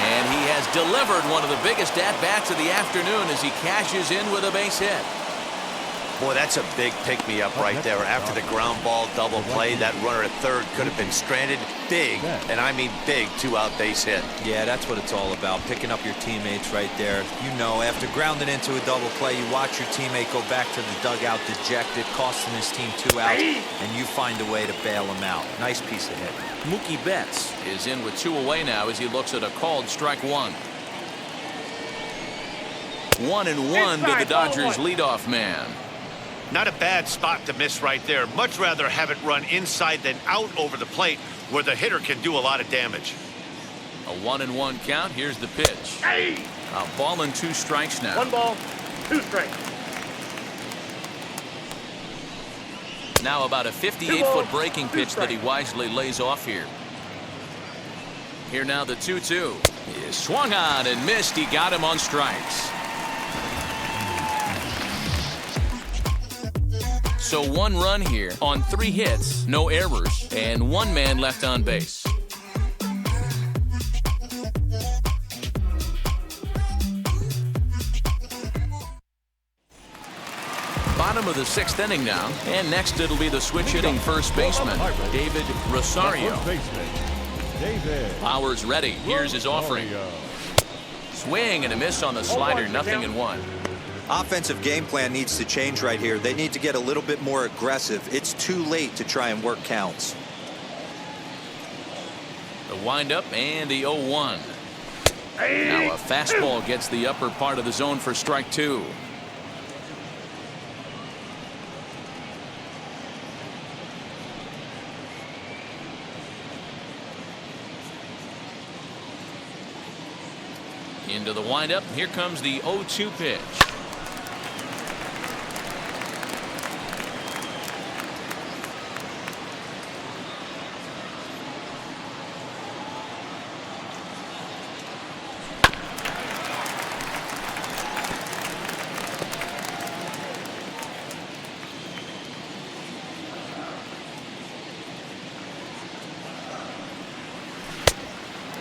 And he has delivered one of the biggest at-bats of the afternoon as he cashes in with a base hit. Boy, that's a big pick-me-up right there. After the ground ball double play, that runner at third could have been stranded. Big, and I mean big, two-out base hit. Yeah, that's what it's all about, picking up your teammates right there. You know, after grounding into a double play, you watch your teammate go back to the dugout dejected, costing his team 2 outs, and you find a way to bail him out. Nice piece of hit. Mookie Betts is in with 2 away now as he looks at a called strike one. 1-1 to the Dodgers leadoff man. Not a bad spot to miss right there. Much rather have it run inside than out over the plate where the hitter can do a lot of damage. A 1-1 count. Here's the pitch. A ball and 2 strikes now. 1 ball, 2 strikes. Now about a 58-foot breaking pitch that he wisely lays off here. Here now the 2-2. He swung on and missed. He got him on strikes. So 1 run here on 3 hits, no errors, and 1 man left on base. Bottom of the 6th inning now, and next it'll be the switch-hitting first baseman, David Rosario. Powers ready. Here's his offering. Swing and a miss on the slider, 0-1. Offensive game plan needs to change right here. They need to get a little bit more aggressive. It's too late to try and work counts. The windup and the 0-1. Now a fastball gets the upper part of the zone for strike 2. Into the windup. Here comes the 0-2 pitch.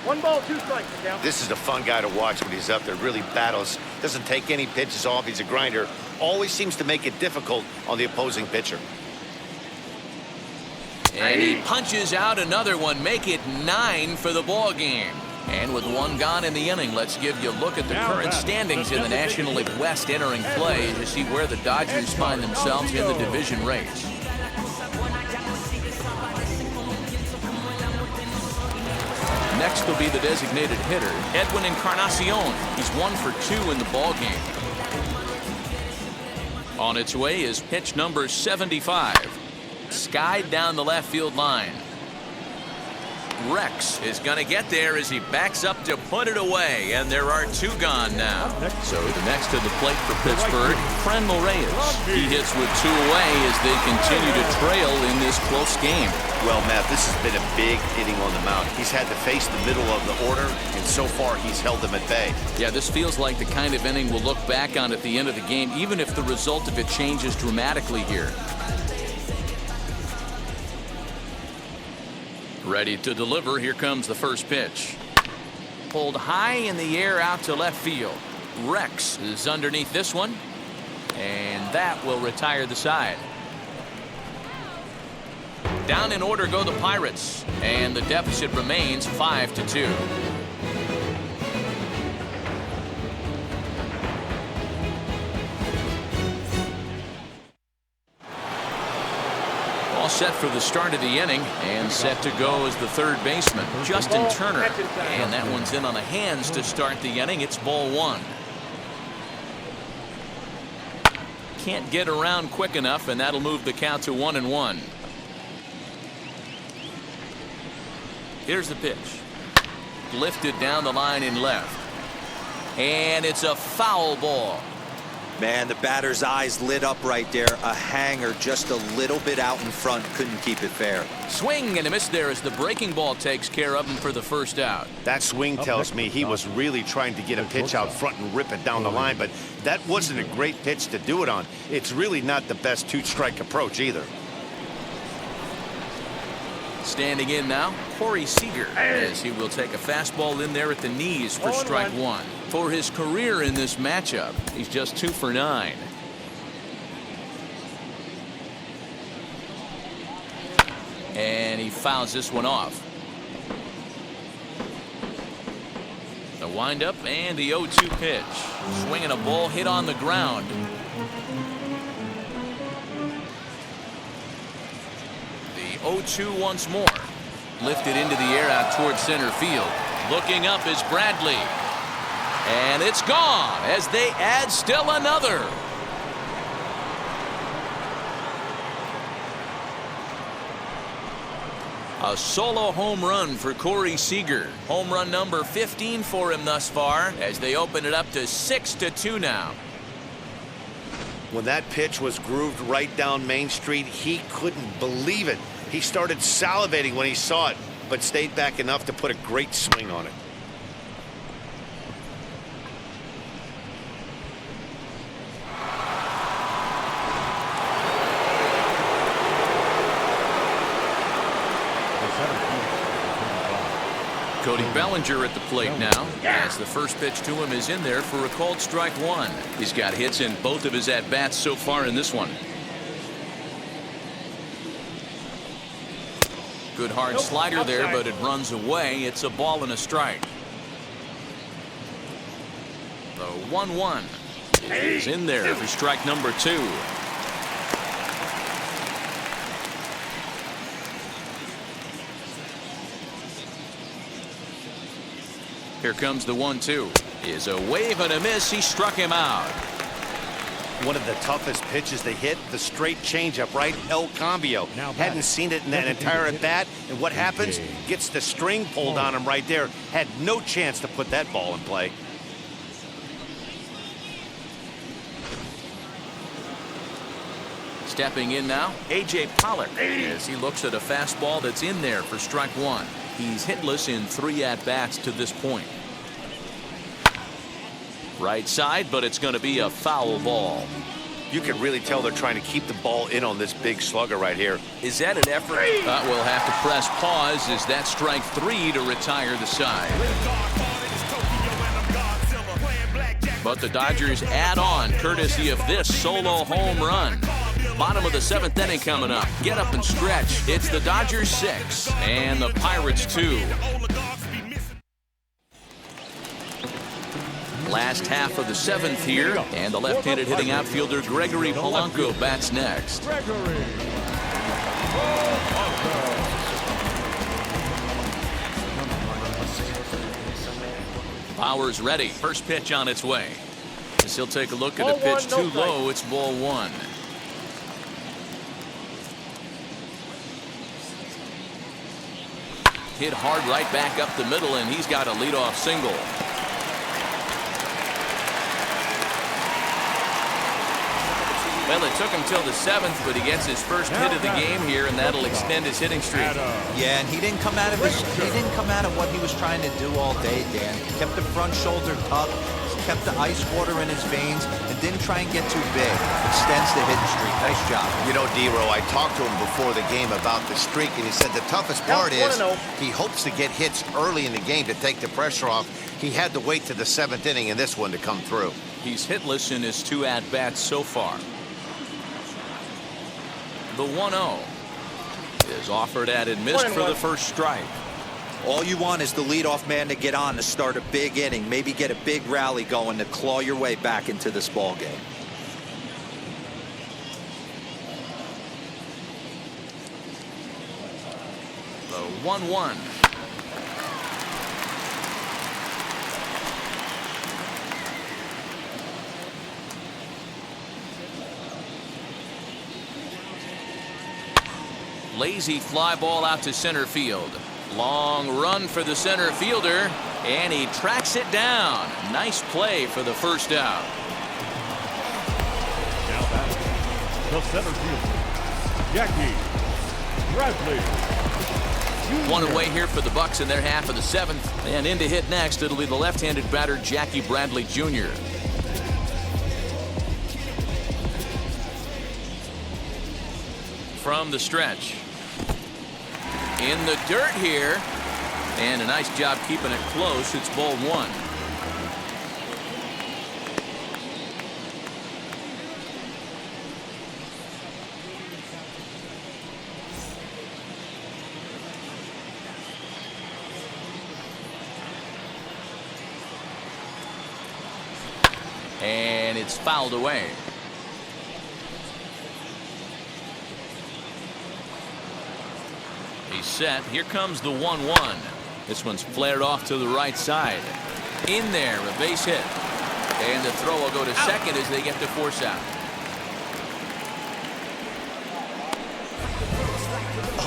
One ball, 2 strikes. This is a fun guy to watch when he's up there. Really battles. Doesn't take any pitches off. He's a grinder. Always seems to make it difficult on the opposing pitcher. And he punches out another one. Make it 9 for the ball game. And with 1 gone in the inning, let's give you a look at the current standings in the National League West entering play to see where the Dodgers find themselves in the division race. Next will be the designated hitter, Edwin Encarnacion. He's 1 for 2 in the ball game. On its way is pitch number 75. Skied down the left field line. Rex is going to get there as he backs up to put it away, and there are 2 gone now. So the next to the plate for Pittsburgh, Franmil Reyes. He hits with 2 away as they continue to trail in this close game. Well, Matt, this has been a big inning on the mound. He's had to face the middle of the order, and so far he's held them at bay. Yeah, this feels like the kind of inning we'll look back on at the end of the game, even if the result of it changes dramatically here. Ready to deliver. Here comes the first pitch. Pulled high in the air out to left field. Rex is underneath this one, and that will retire the side. Down in order go the Pirates, and the deficit remains 5-2. set for the start of the inning, and set to go as the third baseman, Justin Turner. And that one's in on the hands to start the inning. It's ball one. Can't get around quick enough, and that'll move the count to 1-1. Here's the pitch. Lifted down the line in left. And it's a foul ball. Man, the batter's eyes lit up right there. A hanger just a little bit out in front. Couldn't keep it fair. Swing and a miss there as the breaking ball takes care of him for the first out. That swing tells me he was really trying to get a pitch out front and rip it down the line, but that wasn't a great pitch to do it on. It's really not the best two-strike approach either. Standing in now, Corey Seager, as he will take a fastball in there at the knees for strike one. For his career in this matchup, he's just 2 for 9. And he fouls this one off. The windup and the 0-2 pitch. Swinging a ball hit on the ground. The 0-2 once more. Lifted into the air out towards center field. Looking up is Bradley. And it's gone as they add still another. A solo home run for Corey Seager. Home run number 15 for him thus far as they open it up to 6-2 now. When that pitch was grooved right down Main Street, he couldn't believe it. He started salivating when he saw it, but stayed back enough to put a great swing on it. Cody Bellinger at the plate now, as the first pitch to him is in there for a called strike one. He's got hits in both of his at-bats so far in this one. Good hard slider there, but it runs away. It's a ball and a strike. The 1-1 is in there for strike number 2. Here comes the 1-2. Is a wave and a miss. He struck him out. One of the toughest pitches to hit, the straight changeup, right? El Cambio. Hadn't seen it in that entire at bat, and what happens? Gets the string pulled on him right there. Had no chance to put that ball in play. Stepping in now, A.J. Pollock, as he looks at a fastball that's in there for strike one. He's hitless in 3 at-bats to this point. Right side, but it's going to be a foul ball. You can really tell they're trying to keep the ball in on this big slugger right here. Is that an effort? We'll have to press pause. Is that strike 3 to retire the side? But the Dodgers add on courtesy of this solo home run. Bottom of the 7th inning coming up. Get up and stretch. It's the Dodgers 6 and the Pirates 2. Last half of the 7th here, and the left-handed hitting outfielder Gregory Polanco bats next. Bauer's ready. First pitch on its way. As he'll take a look at a pitch too low. It's ball 1. Hit hard right back up the middle, and he's got a leadoff single. Well, it took him till the 7th, but he gets his first hit of the game here, and that'll extend his hitting streak. Yeah, and he didn't come out of what he was trying to do all day, Dan. He kept the front shoulder tucked, kept the ice water in his veins, and didn't try and get too big. Extends the hitting streak. Nice job. You know, D-Row, I talked to him before the game about the streak, and he said the toughest part is he hopes to get hits early in the game to take the pressure off. He had to wait to the 7th inning in this one to come through. He's hitless in his 2 at-bats so far. The 1-0 is offered at and missed for the first strike. All you want is the leadoff man to get on to start a big inning, maybe get a big rally going to claw your way back into this ball game. 1-1. Lazy fly ball out to center field. Long run for the center fielder, and he tracks it down. Nice play for the first out. Now batting, the center fielder, Jackie Bradley. One away here for the Bucks in their half of the seventh. And in to hit next, it'll be the left-handed batter, Jackie Bradley Jr. From the stretch. In the dirt here. And a nice job keeping it close. It's ball one. And it's fouled away. He's set. Here comes the 1-1. This one's flared off to the right side. In there, a base hit. And the throw will go to second as they get the force out.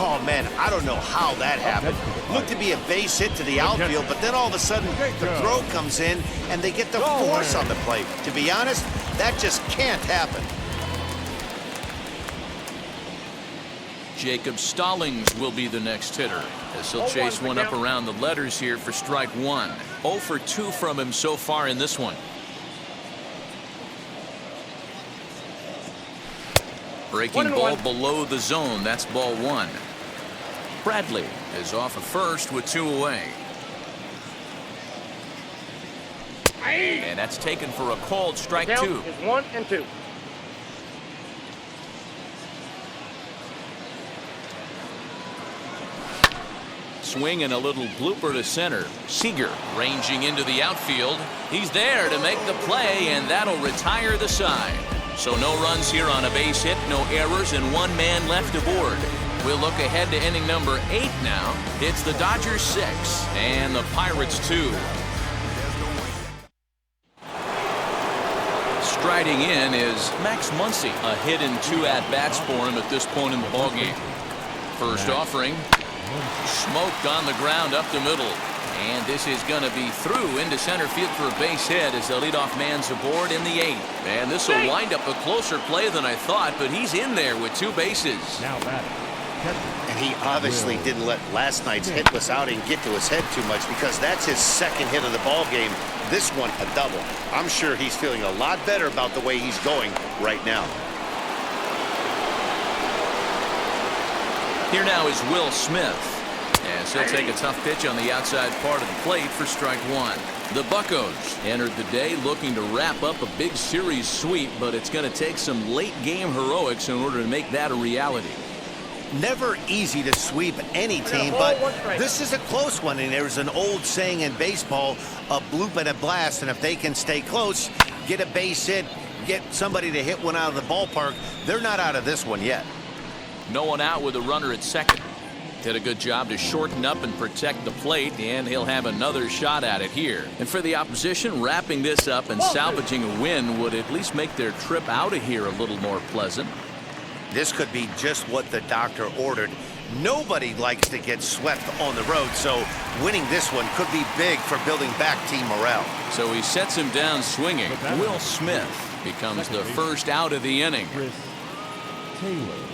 Oh, man, I don't know how that happened. Looked to be a base hit to the outfield, but then all of a sudden the throw comes in and they get the force on the plate. To be honest, that just can't happen. Jacob Stallings will be the next hitter as he'll chase one up around the letters here for strike one. 0 for 2 from him so far in this one. Breaking ball below the zone. That's ball one. Bradley is off of first with 2 away. And that's taken for a called strike 2. Is 1 and 2. Swing and a little blooper to center. Seager ranging into the outfield. He's there to make the play, and that'll retire the side. So no runs here on a base hit, no errors, and 1 man left aboard. We'll look ahead to inning number 8 now. It's the Dodgers 6 and the Pirates 2. Striding in is Max Muncy. A hit and 2 at-bats for him at this point in the ballgame. First offering. Smoked on the ground up the middle. And this is going to be through into center field for a base hit as the leadoff man's aboard in the 8th. And this will wind up a closer play than I thought, but he's in there with 2 bases. Now batting. And he obviously didn't let last night's hitless outing get to his head too much, because that's his second hit of the ball game. This one a double. I'm sure he's feeling a lot better about the way he's going right now. Here now is Will Smith. As he'll take a tough pitch on the outside part of the plate for strike 1. The Buccos entered the day looking to wrap up a big series sweep, but it's going to take some late game heroics in order to make that a reality. Never easy to sweep any team, but this is a close one, and there's an old saying in baseball, a bloop and a blast, and if they can stay close, get a base hit, get somebody to hit one out of the ballpark, they're not out of this one yet. No one out with a runner at second. Did a good job to shorten up and protect the plate, and he'll have another shot at it here. And for the opposition, wrapping this up and salvaging a win would at least make their trip out of here a little more pleasant. This could be just what the doctor ordered. Nobody likes to get swept on the road, so winning this one could be big for building back team morale. So he sets him down swinging. Will Smith becomes the first out of the inning. Chris Taylor.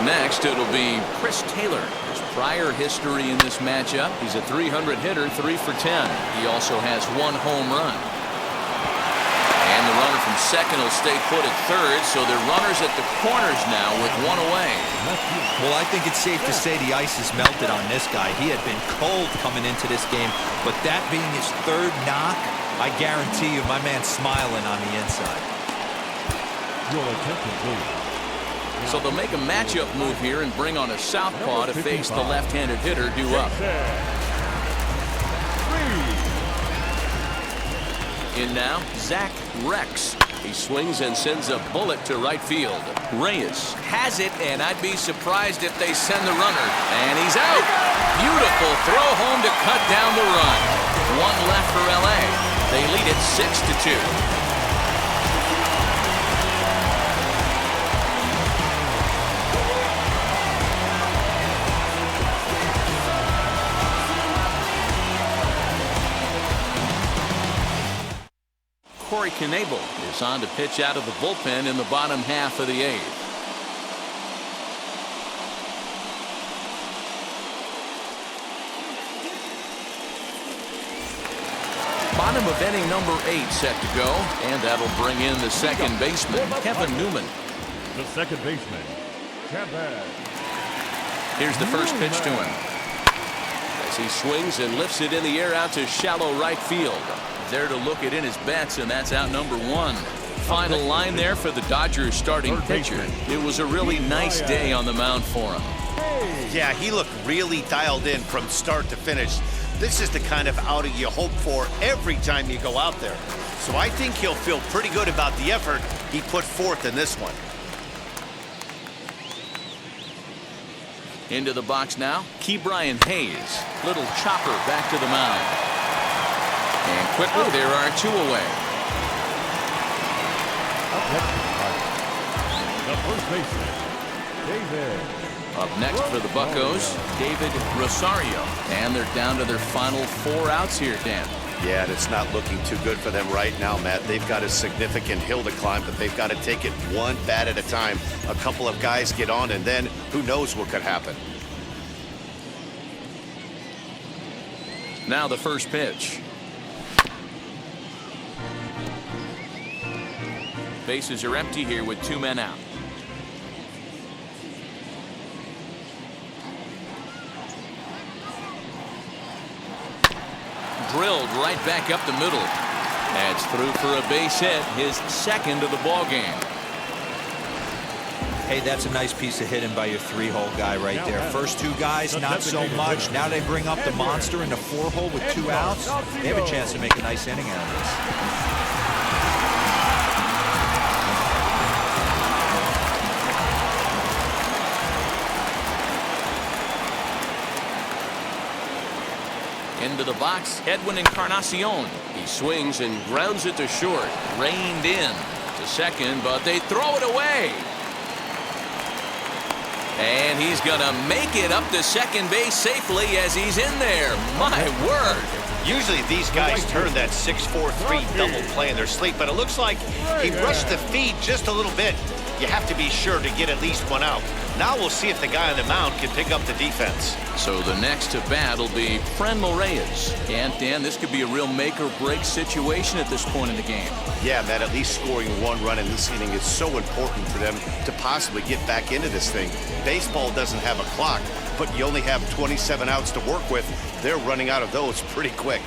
Next, it'll be Chris Taylor. His prior history in this matchup, he's a 300 hitter, 3 for 10. He also has 1 home run. And the runner from second will stay put at third, so they're runners at the corners now with 1 away. Well, I think it's safe to say the ice has melted on this guy. He had been cold coming into this game, but that being his 3rd knock, I guarantee you my man's smiling on the inside. Your attention, please. So they'll make a matchup move here and bring on a southpaw to face the left-handed hitter due up. In now, Zach Rex. He swings and sends a bullet to right field. Reyes has it, and I'd be surprised if they send the runner. And he's out. Beautiful throw home to cut down the run. One left for LA. They lead it 6-2. Corey Knebel is on to pitch out of the bullpen in the bottom half of the 8th. Bottom of inning number 8 set to go, and that'll bring in the second baseman, Kevin Newman. The second baseman, Kevin. Here's the first pitch to him. As he swings and lifts it in the air out to shallow right field. There to look it in his bets, and that's out number 1. Final line there for the Dodgers starting pitcher. It was a really nice day on the mound for him. Yeah, he looked really dialed in from start to finish. This is the kind of outing you hope for every time you go out there. So I think he'll feel pretty good about the effort he put forth in this one. Into the box now, Ke'Bryan Hayes. Little chopper back to the mound. And quickly, there are 2 away. The first baseman, David. Up next for the Buccos, David Rosario. And they're down to their final 4 outs here, Dan. Yeah, and it's not looking too good for them right now, Matt. They've got a significant hill to climb, but they've got to take it one bat at a time. A couple of guys get on, and then who knows what could happen. Now the first pitch. Bases are empty here with 2 men out. Drilled right back up the middle. That's through for a base hit, his second of the ball game. Hey, that's a nice piece of hitting by your 3-hole guy right there. First 2 guys, not so much. Now they bring up the monster in the 4-hole with 2 outs. They have a chance to make a nice inning out of this. Into the box, Edwin Encarnacion. He swings and grounds it to short. Reined in to second, but they throw it away. And he's going to make it up to second base safely as he's in there. My word. Usually these guys turn that 6-4-3 double play in their sleep, but it looks like he rushed the feed just a little bit. You have to be sure to get at least 1 out. Now we'll see if the guy on the mound can pick up the defense. So the next to bat will be Franmil Reyes. And Dan, this could be a real make or break situation at this point in the game. Yeah, Matt, at least scoring 1 run in this inning is so important for them to possibly get back into this thing. Baseball doesn't have a clock, but you only have 27 outs to work with. They're running out of those pretty quick.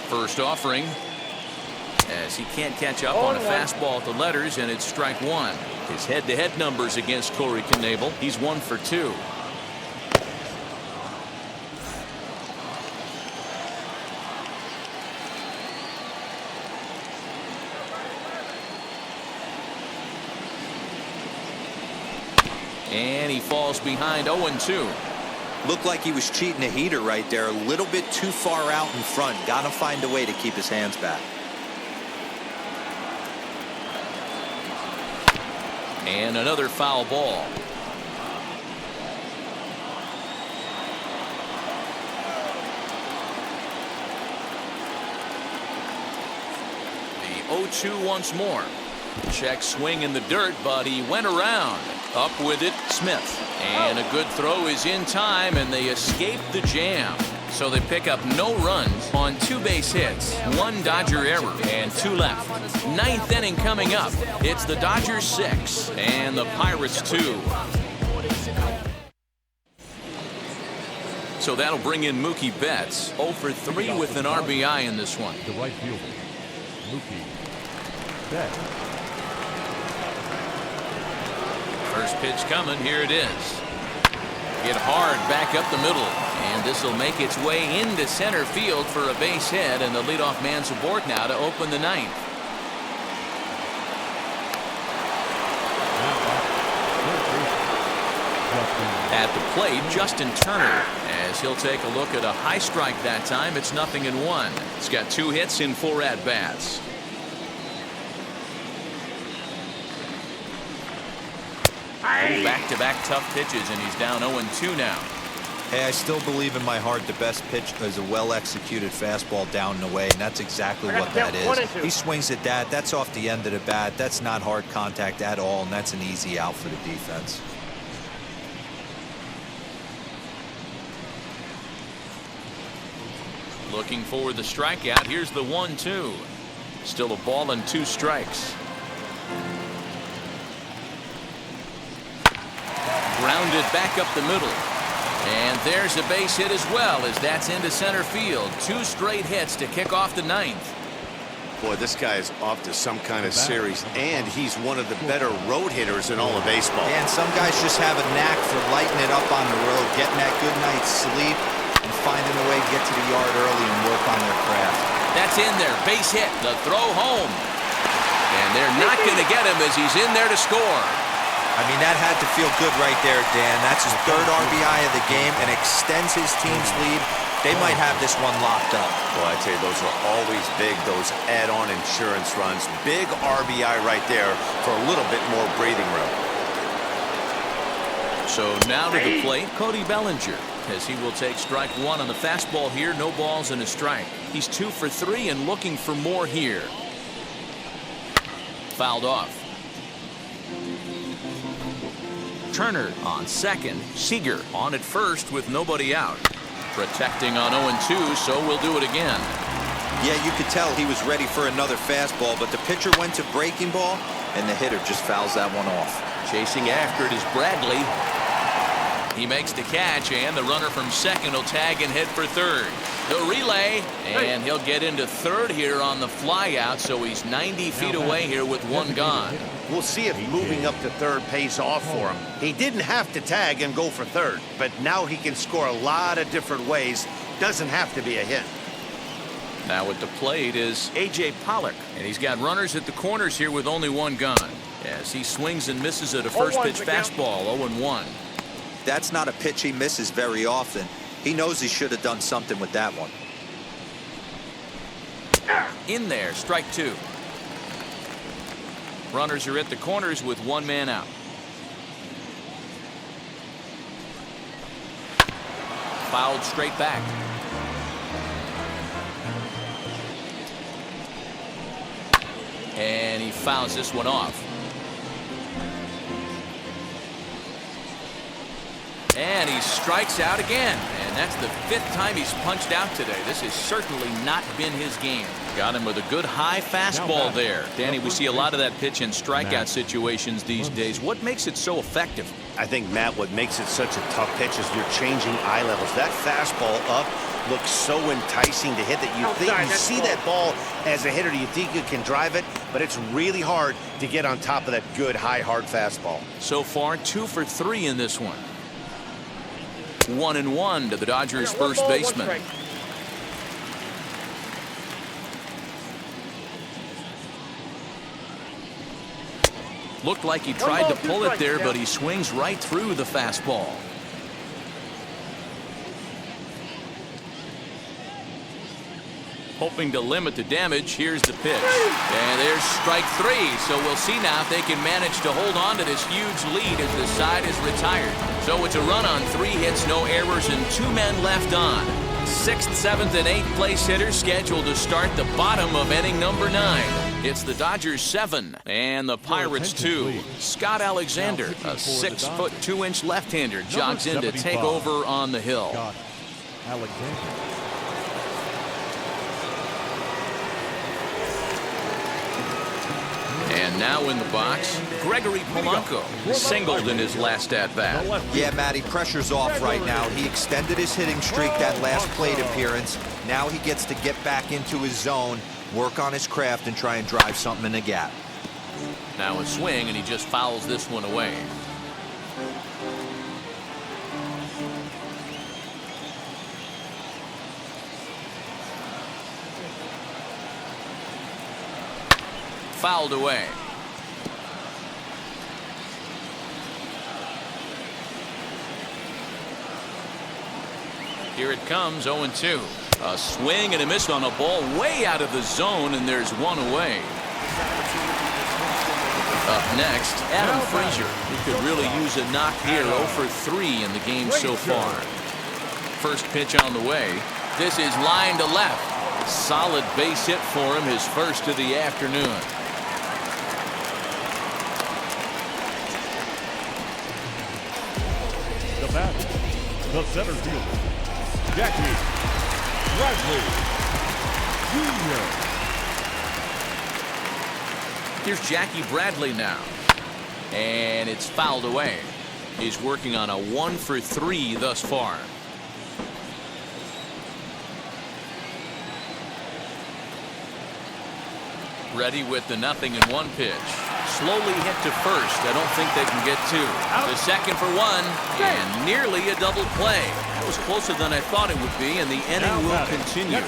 First offering, as he can't catch up on a fastball at the letters, and it's strike 1. His head-to-head numbers against Corey Knebel, he's 1 for 2. And he falls behind 0-2. Looked like he was cheating a heater right there. A little bit too far out in front. Got to find a way to keep his hands back. And another foul ball. The 0-2 once more. Check swing in the dirt, but he went around. Up with it, Smith. And a good throw is in time, and they escape the jam. So they pick up no runs on 2 base hits, 1 Dodger error, and 2 left. 9th inning coming up. It's the Dodgers 6 and the Pirates 2. So that'll bring in Mookie Betts, 0 for 3 with an RBI in this one. The right fielder, Mookie Betts. First pitch coming, here it is. Hit hard back up the middle. And this will make its way into center field for a base hit, and the leadoff man's aboard now to open the ninth. At the plate, Justin Turner, as he'll take a look at a high strike that time. It's 0-1. He's got 2 hits in 4 at-bats. Back-to-back tough pitches, and he's down 0-2 now. Hey, I still believe in my heart the best pitch is a well-executed fastball down and away, and that's exactly what that is. He swings at that. That's off the end of the bat. That's not hard contact at all, and that's an easy out for the defense. Looking for the strikeout. Here's the 1-2. Still a ball and 2 strikes. Grounded back up the middle. And there's a base hit as well, as that's into center field. 2 straight hits to kick off the ninth. Boy, this guy is off to some kind of series, and he's one of the better road hitters in all of baseball. And some guys just have a knack for lighting it up on the road, getting that good night's sleep, and finding a way to get to the yard early and work on their craft. That's in there. Base hit. The throw home. And they're not going to get him as he's in there to score. I mean, that had to feel good right there, Dan. That's his 3rd RBI of the game and extends his team's lead. They might have this one locked up. Well, I tell you, those are always big, those add-on insurance runs. Big RBI right there for a little bit more breathing room. So now to the plate, Cody Bellinger, as he will take strike 1 on the fastball here. No balls and a strike. He's 2 for 3 and looking for more here. Fouled off. Turner on second. Seager on at first with nobody out. Protecting on 0-2, so we'll do it again. Yeah, you could tell he was ready for another fastball, but the pitcher went to breaking ball, and the hitter just fouls that one off. Chasing after it is Bradley. He makes the catch, and the runner from second will tag and hit for third. The relay, and he'll get into third here on the flyout, so he's 90 feet away here with 1 gone. We'll see if moving up to third pays off for him. He didn't have to tag and go for third, but now he can score a lot of different ways. Doesn't have to be a hit. Now at the plate is A.J. Pollock, and he's got runners at the corners here with only 1 gone, as he swings and misses at a first pitch fastball. 0-1. That's not a pitch he misses very often. He knows he should have done something with that one. In there, strike 2. Runners are at the corners with 1 man out. Fouled straight back. And he fouls this one off. And he strikes out again. And that's the 5th time he's punched out today. This has certainly not been his game. Got him with a good high fastball there. Danny, we see a lot of that pitch in strikeout situations these days. What makes it so effective? I think, Matt, what makes it such a tough pitch is you're changing eye levels. That fastball up looks so enticing to hit that you think you see that ball as a hitter, you think you can drive it, but it's really hard to get on top of that good high hard fastball. So far 2 for 3 in this one. 1-1 to the Dodgers first baseman. Looked like he tried to pull it there, but he swings right through the fastball. Hoping to limit the damage. Here's the pitch. And there's strike 3. So we'll see now if they can manage to hold on to this huge lead as the side is retired. So it's a run on 3 hits, no errors, and 2 men left on. 6th, 7th, and 8th place hitters scheduled to start the bottom of inning number 9. It's the Dodgers 7 and the Pirates 2. Scott Alexander, a 6-foot 2-inch left-hander, jogs in to take over on the hill. Scott Alexander. And now in the box, Gregory Polanco singled in his last at-bat. Yeah, Matty, pressure's off right now. He extended his hitting streak that last plate appearance. Now he gets to get back into his zone, work on his craft, and try and drive something in the gap. Now a swing, and he just fouls this one away. fouled away. Here it comes, 0-2. A swing and a miss on a ball way out of the zone, and there's one away. Up next, Adam Frazier. He could really use a knock here. 0 for 3 in the game so far. First pitch on the way. This is line to left. Solid base hit for him, his first of the afternoon. The bat, the center fielder, Jackie Bradley Jr. Here's Jackie Bradley now. And it's fouled away. He's working on a 1 for 3 thus far. Ready with the 0-1 pitch. Slowly hit to first. I don't think they can get 2. The second for 1, and nearly a double play. That was closer than I thought it would be, and the inning will continue.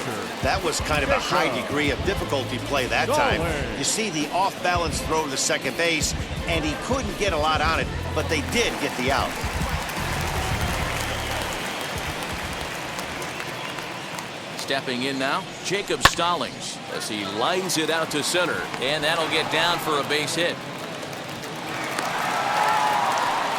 That was kind of a high degree of difficulty play that time. You see the off-balance throw to second base, and he couldn't get a lot on it, but they did get the out. Stepping in now, Jacob Stallings as he lines it out to center, and that'll get down for a base hit.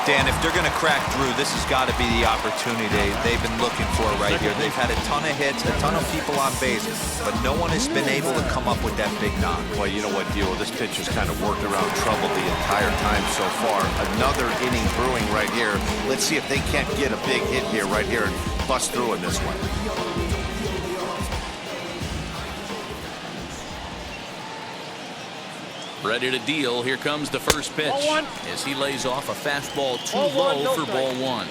Dan, if they're going to crack Drew, this has got to be the opportunity they've been looking for right here. They've had a ton of hits, a ton of people on base, but no one has been able to come up with that big knock. Well, you know what, Dio? This pitch has kind of worked around trouble the entire time so far. Another inning brewing right here. Let's see if they can't get a big hit here, right here, and bust through in this one. Ready to deal. Here comes the first pitch as he lays off a fastball too low for ball 1.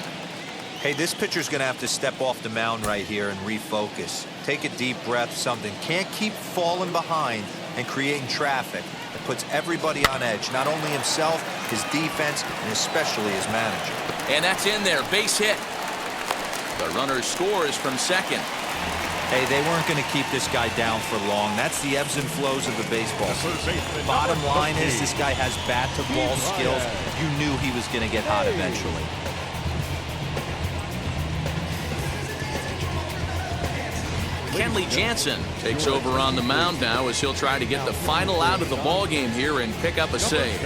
Hey, this pitcher's going to have to step off the mound right here and refocus. Take a deep breath, something. Can't keep falling behind and creating traffic. It puts everybody on edge, not only himself, his defense, and especially his manager. And that's in there. Base hit. The runner scores from second. Hey, they weren't going to keep this guy down for long. That's the ebbs and flows of the baseball season. Bottom line is this guy has bat-to-ball skills. You knew he was going to get hot eventually. Kenley Jansen takes over on the mound now as he'll try to get the final out of the ball game here and pick up a save.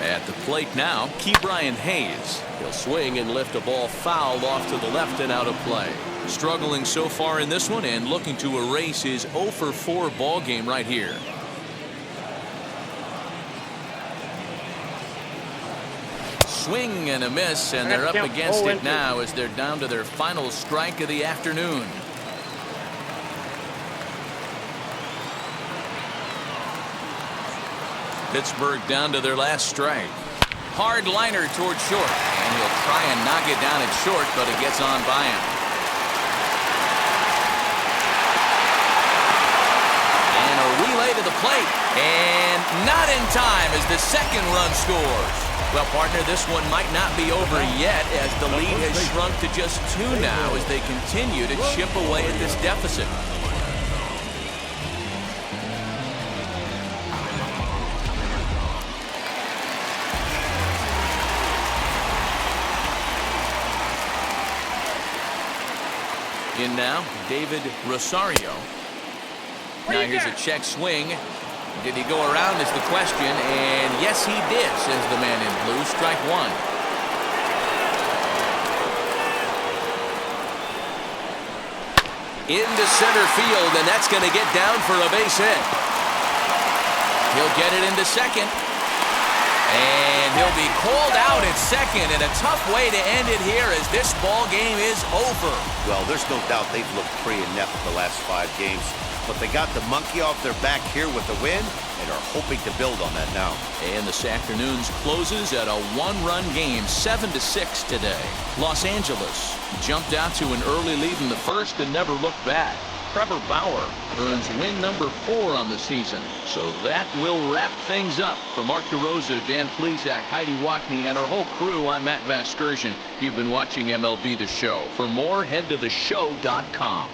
At the plate now, Ke'Bryan Hayes. He'll swing and lift a ball foul off to the left and out of play. Struggling so far in this one and looking to erase his 0 for 4 ball game right here. Swing and a miss, and they're up against it now as they're down to their final strike of the afternoon. Pittsburgh down to their last strike. Hard liner toward short, and he'll try and knock it down at short, but it gets on by him. And a relay to the plate, and not in time as the second run scores. Well, partner, this one might not be over yet as the lead has shrunk to just 2 now as they continue to chip away at this deficit. In now, David Rosario. Now here's a check swing. Did he go around is the question, and yes he did, says the man in blue. Strike 1. Into center field, and that's going to get down for a base hit. He'll get it into second. And he'll be called out at second, and a tough way to end it here as this ball game is over. Well, there's no doubt they've looked pretty inept the last 5 games, but they got the monkey off their back here with the win and are hoping to build on that now. And this afternoon's closes at a 1-run game, 7-6 today. Los Angeles jumped out to an early lead in the first and never looked back. Trevor Bauer earns win number 4 on the season. So that will wrap things up. For Mark DeRosa, Dan Plesac, Heidi Watney, and our whole crew, I'm Matt Vasgersian. You've been watching MLB The Show. For more, head to theshow.com.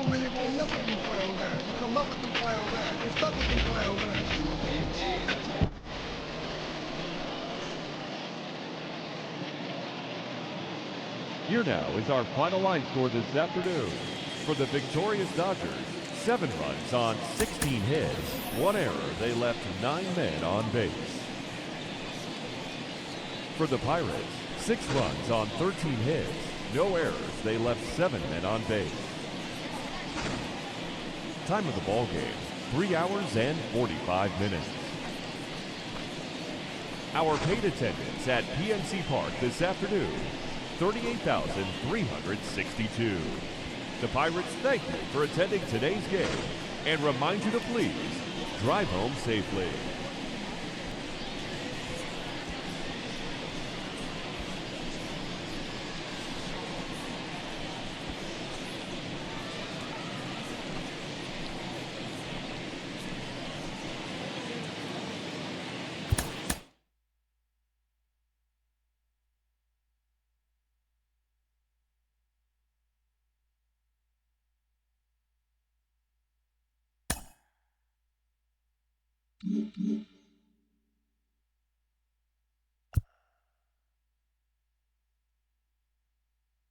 Really want nothing with these clowns there. You come up with them clowns there. You're stuck with these clowns there. Here now is our final line score this afternoon. For the victorious Dodgers, 7 runs on 16 hits, 1 error. They left 9 men on base. For the Pirates, 6 runs on 13 hits, no errors. They left 7 men on base. Time of the ball game, 3 hours and 45 minutes. Our paid attendance at PNC Park this afternoon, 38,362. The Pirates thank you for attending today's game and remind you to please drive home safely. Mm-hmm.